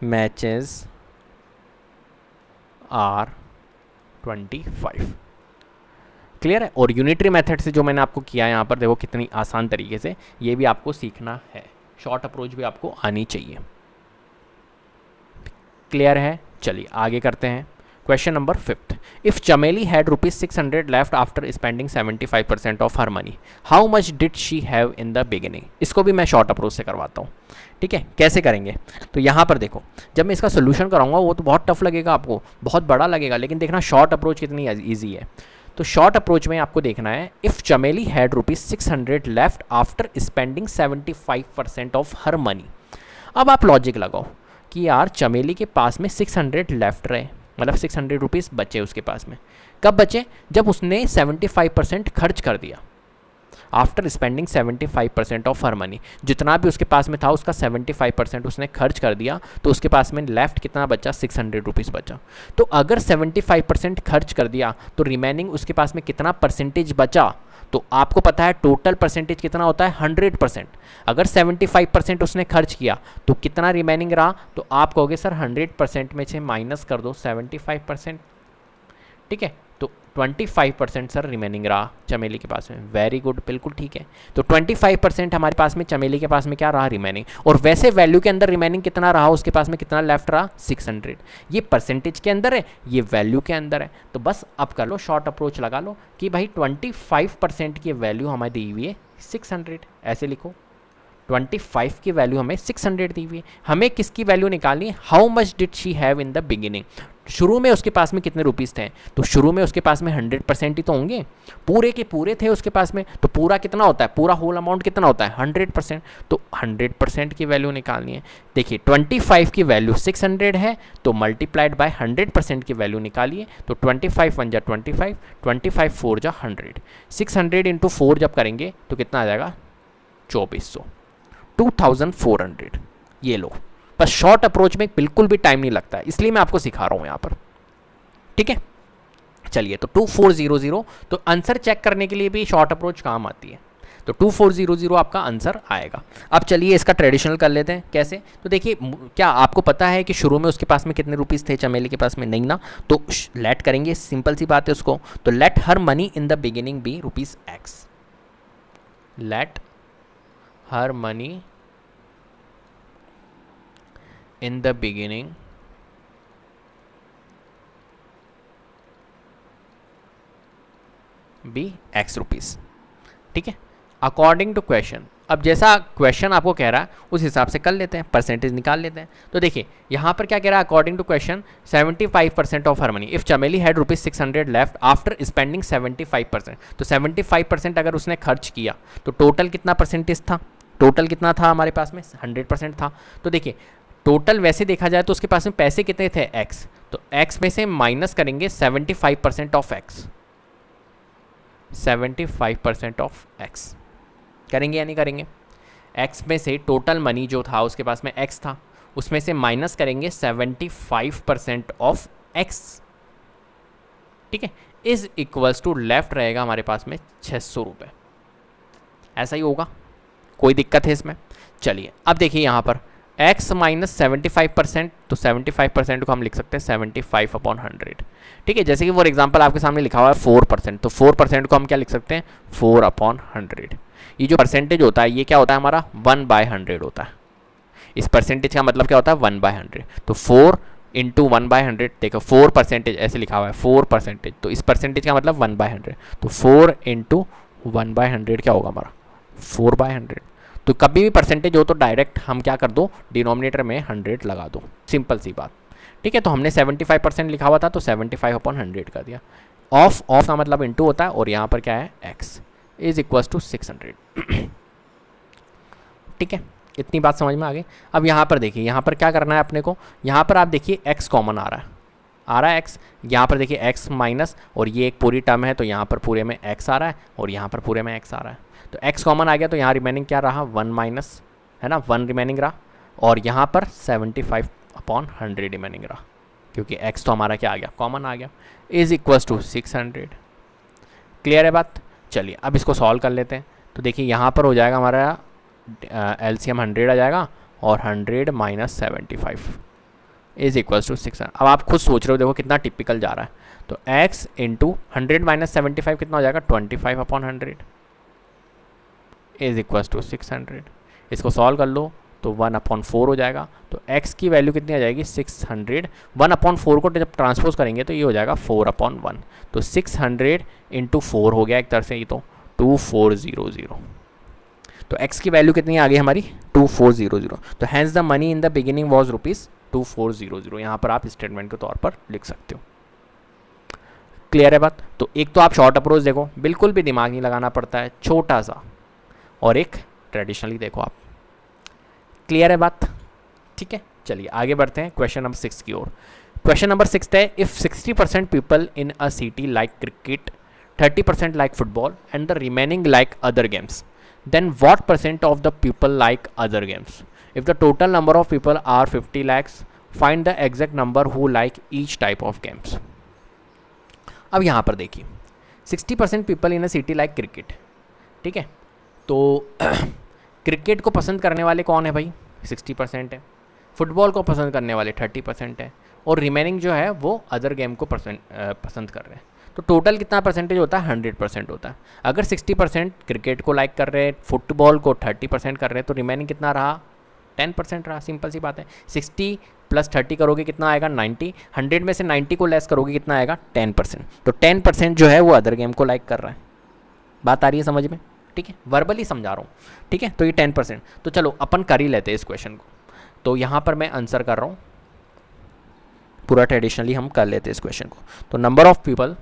matches are 25। Clear है। और यूनिटरी मेथड से जो मैंने आपको किया है यहाँ पर, देखो कितनी आसान तरीके से, ये भी आपको सीखना है। शॉर्ट अप्रोच भी आपको आनी चाहिए। क्लियर है, चलिए आगे करते हैं। Question number 5, if Chameli had ₹600 left after spending 75% of her money, how much did she have in the beginning. इसको भी मैं शॉर्ट अप्रोच से करवाता हूँ। ठीक है, कैसे करेंगे, तो यहाँ पर देखो, जब मैं इसका सोल्यूशन कराऊंगा वो तो बहुत टफ लगेगा आपको, बहुत बड़ा लगेगा, लेकिन देखना शॉर्ट अप्रोच कितनी ईजी है। तो शॉर्ट अप्रोच में आपको देखना है, इफ़ चमेली had ₹600 left after spending 75% of her money. अब आप लॉजिक लगाओ कि यार चमेली के पास में 600 लेफ्ट रहे, मतलब 600 रुपीज़ बचे उसके पास में। कब बचे, जब उसने 75% खर्च कर दिया। After spending 75% of her money, जितना भी उसके पास में था उसका 75% उसने खर्च कर दिया, तो उसके पास में लेफ्ट कितना बचा, 600 रुपीज़ बचा। तो अगर 75% खर्च कर दिया तो रिमेनिंग उसके पास में कितना परसेंटेज बचा, तो आपको पता है टोटल परसेंटेज कितना होता है, 100%। अगर 75% उसने खर्च किया तो कितना रिमेनिंग रहा, तो आप कहोगे सर 100% में से माइनस कर दो 75%। ठीक है, तो 25% सर रिमेनिंग रहा चमेली के पास में। वेरी गुड, बिल्कुल ठीक है। तो 25% हमारे पास में चमेली के पास में क्या रहा, रिमेनिंग। और वैसे वैल्यू के अंदर रिमेनिंग कितना रहा, उसके पास में कितना लेफ्ट रहा, 600। ये परसेंटेज के अंदर है, ये वैल्यू के अंदर है। तो बस अब कर लो, शॉर्ट अप्रोच लगा लो कि भाई 25% की वैल्यू हमें दी हुई है 600, ऐसे लिखो। 25 की वैल्यू हमें 600 दी हुई है। हमें किसकी वैल्यू निकालनी है, how much did she have in the beginning. शुरू में उसके पास में कितने रुपीज़ थे, तो शुरू में उसके पास में 100% ही तो होंगे, पूरे के पूरे थे उसके पास में, तो पूरा कितना होता है, पूरा होल अमाउंट कितना होता है 100%, तो 100% की वैल्यू निकालनी है। देखिए 25 की वैल्यू 600 है, तो मल्टीप्लाइड बाय 100% की वैल्यू निकालिए, तो 25 1 जा 25, 25 4 जा 100, 600 इंटू 4 जब करेंगे तो कितना आ जाएगा 2400, 2400। ये लो, बस शॉर्ट अप्रोच में बिल्कुल भी टाइम नहीं लगता है, इसलिए मैं आपको सिखा रहा हूँ यहाँ पर, ठीक है। चलिए तो 2400, तो आंसर चेक करने के लिए भी शॉर्ट अप्रोच काम आती है, तो 2400 आपका आंसर आएगा। अब चलिए इसका ट्रेडिशनल कर लेते हैं, कैसे, तो देखिए क्या आपको पता है कि शुरू में उसके पास में कितने रुपीज़ थे, चमेली के पास में नहीं ना, तो लेट करेंगे, सिंपल सी बात है उसको, तो let her money in the beginning be ₹X, let her money in the beginning be X rupees, ठीक है, अकॉर्डिंग टू क्वेश्चन। अब जैसा क्वेश्चन आपको कह रहा है उस हिसाब से कर लेते हैं, परसेंटेज निकाल लेते हैं। तो देखिए यहाँ पर क्या कह रहा है, according to question 75% of her money if Chameli had ₹600 left after spending 75%, तो 75% अगर उसने खर्च किया तो टोटल कितना परसेंटेज था, टोटल कितना था हमारे पास में 100% था। तो देखिए टोटल वैसे देखा जाए तो उसके पास में पैसे कितने थे X, तो X में से माइनस करेंगे 75% ऑफ X, 75% ऑफ X करेंगे या नहीं करेंगे, X में से टोटल मनी जो था उसके पास में X था, उसमें से माइनस करेंगे 75% ऑफ X, ठीक है, इज इक्वल्स टू लेफ्ट रहेगा हमारे पास में 600 रुपये, ऐसा ही होगा, कोई दिक्कत है इसमें। चलिए अब देखिए यहाँ पर x माइनस 75%, तो 75% को हम लिख सकते हैं 75/100, ठीक है, जैसे कि फॉर एग्जांपल आपके सामने लिखा हुआ है 4%, तो 4% को हम क्या लिख सकते हैं 4/100। ये जो परसेंटेज होता है ये क्या होता है हमारा 1/100 होता है, इस परसेंटेज का मतलब क्या होता है 1/100, तो 4 इंटू 1/100, देखो 4% ऐसे लिखा हुआ है 4%, तो इस परसेंटेज का मतलब 1/100, तो 4 इंटू 1/100 क्या होगा हमारा 4/100। तो कभी भी परसेंटेज हो तो डायरेक्ट हम क्या कर दो, डिनोमिनेटर में 100 लगा दो, सिंपल सी बात, ठीक है। तो हमने 75% लिखा हुआ था तो 75/100 कर दिया, ऑफ का मतलब इंटू होता है, और यहाँ पर क्या है x इज इक्वल्स टू 600, ठीक है, इतनी बात समझ में आ गई। अब यहाँ पर देखिए, यहाँ पर क्या करना है अपने को, यहाँ पर आप देखिए x कॉमन आ रहा है x, यहाँ पर देखिए x माइनस, और ये एक पूरी टर्म है तो यहाँ पर पूरे में x आ रहा है और यहाँ पर पूरे में x आ रहा है, तो x कॉमन आ गया, तो यहाँ रिमेनिंग क्या रहा 1 माइनस, है ना, 1 रिमेनिंग रहा, और यहाँ पर 75/100 रिमेनिंग रहा, क्योंकि x तो हमारा क्या आ गया कॉमन आ गया, इज इक्वल्स टू 600। क्लियर है बात। चलिए अब इसको सॉल्व कर लेते हैं, तो देखिए यहाँ पर हो जाएगा हमारा LCM 100 आ जाएगा, और 100 माइनस 75 इज इक्वल्स टू 600। अब आप खुद सोच रहे हो, देखो कितना टिपिकल जा रहा है, तो x इंटू 100 माइनस 75 कितना हो जाएगा 25/100 इज इक्वल्स टू 600। इसको सॉल्व कर लो तो 1/4 हो जाएगा, तो x की वैल्यू कितनी आ जाएगी 600, 1/4 को जब ट्रांसपोज करेंगे तो ये हो जाएगा 4/1, तो 600 इंटू 4 हो गया एक तरह से, ये तो 2400, तो x की वैल्यू कितनी आ गई हमारी 2400, तो hence the money in the beginning was ₹2400, यहाँ पर आप स्टेटमेंट के तौर पर लिख सकते हो। क्लियर है बात। तो एक तो आप शॉर्ट अप्रोच देखो, बिल्कुल भी दिमाग नहीं लगाना पड़ता है, छोटा सा, और एक ट्रेडिशनली देखो आप। क्लियर है बात, ठीक है। चलिए आगे बढ़ते हैं क्वेश्चन नंबर 6 की ओर। क्वेश्चन नंबर 6 है, if 60% people in a city like cricket, 30% like football and the remaining like other games, then what percent of the people like other games? If the total number of people are 50 lakhs, find the exact number who like each type of games. अब यहाँ पर देखिए 60% people in a city like cricket, ठीक है, तो क्रिकेट को पसंद करने वाले कौन है भाई 60% है, फुटबॉल को पसंद करने वाले 30% है, और रिमेनिंग जो है वो अदर गेम को पसंद कर रहे हैं। तो टोटल कितना परसेंटेज होता है 100% होता है। अगर 60% क्रिकेट को लाइक कर रहे हैं, फुटबॉल को 30% कर रहे हैं, तो रिमेनिंग कितना रहा 10% रहा, सिंपल सी बात है। 60 + 30 करोगे कितना आएगा 90, 100 में से 90 को लेस करोगे कितना आएगा 10%, तो 10% जो है वो अदर गेम को लाइक कर रहा है। बात आ रही है समझ में, ठीक है, वर्बली समझा रहा हूँ, ठीक है। तो ये 10%, तो चलो अपन कर ही लेते हैं इस क्वेश्चन को। तो यहाँ पर मैं आंसर कर रहा हूँ, पूरा ट्रेडिशनली हम कर लेते हैं इस क्वेश्चन को। तो number of people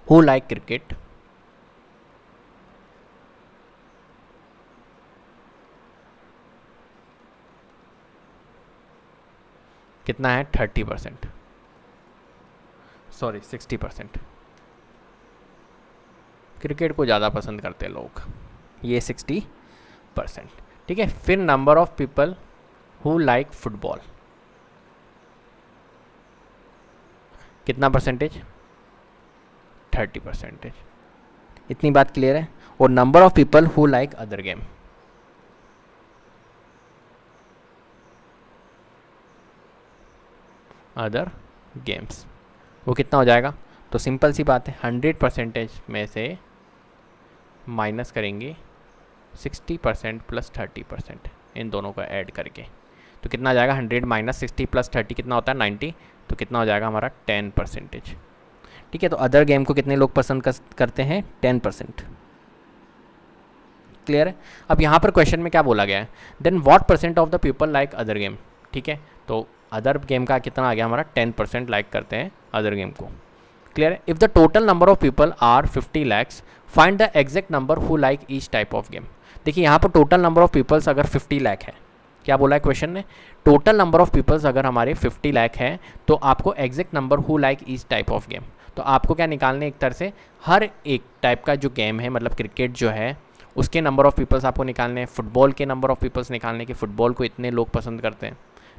who like cricket कितना है 30%, सॉरी 60%। क्रिकेट को ज़्यादा पसंद करते हैं लोग, ये 60%। ठीक है, फिर number of people who like football कितना परसेंटेज 30%। इतनी बात क्लियर है। और number of people who like other game other games वो कितना हो जाएगा। तो सिंपल सी बात है 100% में से माइनस करेंगे 60% प्लस 30%, इन दोनों को ऐड करके तो कितना आ जाएगा 100 माइनस 60 प्लस 30 कितना होता है 90, तो कितना हो जाएगा हमारा 10%। ठीक है, तो अदर गेम को कितने लोग पसंद करते हैं 10%। क्लियर है। अब यहाँ पर क्वेश्चन में क्या बोला गया है, then what percent of the people like other game. ठीक है, तो अदर गेम का कितना आ गया हमारा 10% लाइक करते हैं अदर गेम को। क्लियर है। If the total number of people are 50 lakhs find the exact number who like each type of game. देखिए यहाँ पर टोटल नंबर ऑफ पीपल्स अगर 50 लाख है, क्या बोला है क्वेश्चन ने, टोटल नंबर ऑफ पीपल्स अगर हमारे 50 लाख हैं तो आपको exact number who like each type of game. तो आपको क्या निकालने, एक तरह से हर एक टाइप का जो गेम है, मतलब क्रिकेट जो है उसके नंबर ऑफ पीपल्स आपको निकालने हैं, फुटबॉल के नंबर ऑफ पीपल्स निकालने कि फुटबॉल को इतने लोग पसंद करते हैं।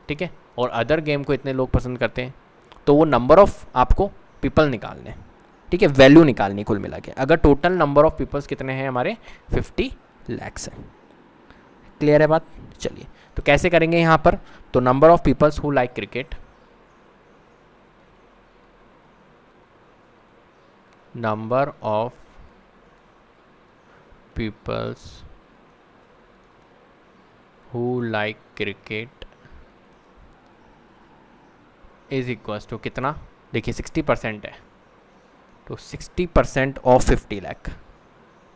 ठीक है, और अदर गेम को इतने लोग पसंद करते हैं, तो वो नंबर ऑफ आपको पीपल निकालने हैं। ठीक है, वैल्यू निकालनी कुल मिला के। अगर टोटल नंबर ऑफ पीपल्स कितने हैं हमारे 50 lakhs हैं। क्लियर है बात। चलिए, तो कैसे करेंगे यहाँ पर, तो number of peoples who like cricket, number of peoples who like cricket is equals to कितना, देखिए 60% है, तो 60% ऑफ 50 लाख,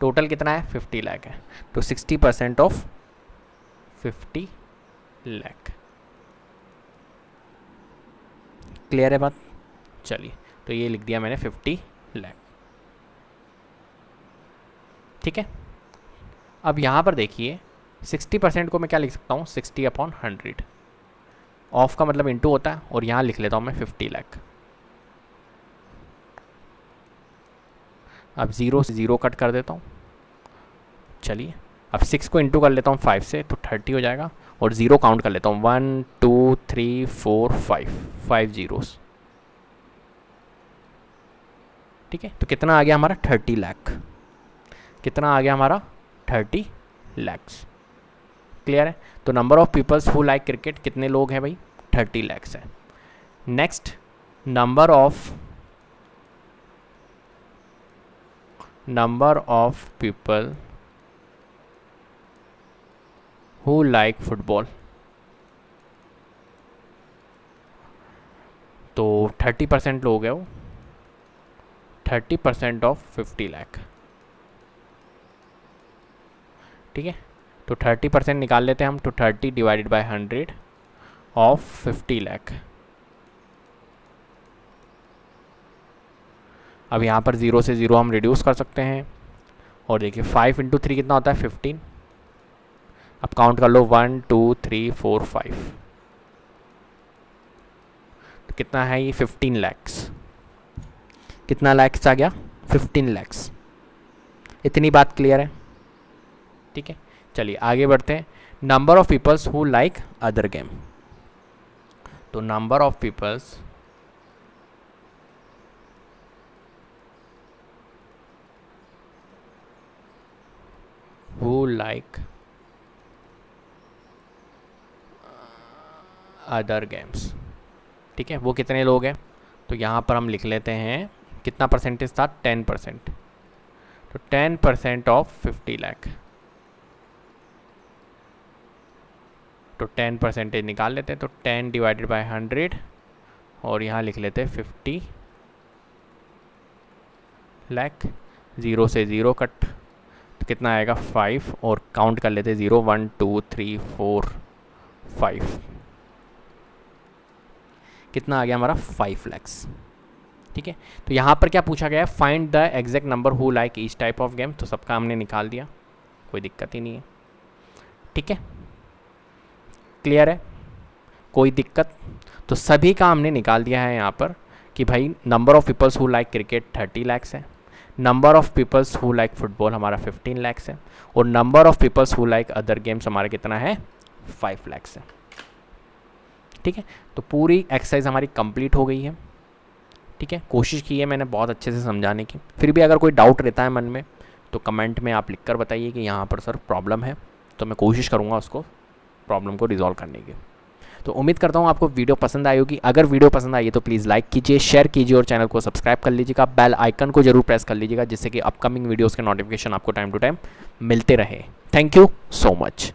टोटल कितना है 50 लाख है, तो 60% ऑफ 50 लाख। क्लियर है बात। चलिए, तो ये लिख दिया मैंने 50 लाख। ठीक है, अब यहाँ पर देखिए 60% को मैं क्या लिख सकता हूँ 60/100, ऑफ का मतलब इंटू होता है, और यहाँ लिख लेता हूँ मैं 50 लाख। अब 0 से 0 कट कर देता हूँ। चलिए, अब 6 को इंटू कर लेता हूँ 5 से, तो 30 हो जाएगा, और 0 काउंट कर लेता हूँ 1 2 3 4 5 zeros। ठीक है, तो कितना आ गया हमारा 30 लाख, कितना आ गया हमारा 30 lakhs। क्लियर है। तो number of peoples who like cricket कितने लोग हैं भाई 30 lakhs है। Next, number of people who like football, तो 30% लोग हैं वो, 30% ऑफ 50 लाख। ठीक है, तो 30% निकाल लेते हैं हम, तो 30 डिवाइडेड बाय 100 ऑफ 50 लाख। अब यहाँ पर 0 से 0 हम रिड्यूस कर सकते हैं, और देखिए 5 × 3 कितना होता है 15। अब काउंट कर लो 1 2 3 4 5, तो कितना है ये 15 lakhs। कितना लैक्स आ गया 15 lakhs। इतनी बात क्लियर है। ठीक है, चलिए आगे बढ़ते हैं। Number of peoples who like other game, तो number of peoples who like other games. ठीक है, वो कितने लोग हैं, तो यहाँ पर हम लिख लेते हैं कितना परसेंटेज था 10%, तो 10% ऑफ 50 लाख, तो 10% निकाल लेते हैं, तो 10 डिवाइडेड बाय 100, और यहाँ लिख लेते हैं 50 लाख। 0 से 0 कट, तो कितना आएगा 5, और काउंट कर लेते 0 1 2 3 4 5, कितना आ गया हमारा 5 lakhs। ठीक है, तो यहाँ पर क्या पूछा गया है, find the exact number who like each type of game. तो सबका हमने निकाल दिया, कोई दिक्कत ही नहीं है। ठीक है, क्लियर है, कोई दिक्कत? तो सभी का हमने निकाल दिया है यहाँ पर कि भाई number of peoples who like cricket 30 lakhs है, number of peoples who like football हमारा 15 lakhs है, और number of peoples who like other games हमारा कितना है 5 lakhs है। ठीक है, तो पूरी एक्सरसाइज हमारी कंप्लीट हो गई है। ठीक है, कोशिश की है मैंने बहुत अच्छे से समझाने की। फिर भी अगर कोई डाउट रहता है मन में तो कमेंट में आप लिखकर बताइए कि यहाँ पर सर प्रॉब्लम है, तो मैं कोशिश करूँगा उसको प्रॉब्लम को रिजॉल्व करने की। तो उम्मीद करता हूँ आपको वीडियो पसंद आई होगी। अगर वीडियो पसंद आई है तो प्लीज़ लाइक कीजिए, शेयर कीजिए और चैनल को सब्सक्राइब कर लीजिएगा। बेल आइकन को जरूर प्रेस कर लीजिएगा जिससे कि अपकमिंग वीडियोज़ के नोटिफिकेशन आपको टाइम टू टाइम मिलते रहे। Thank you so much.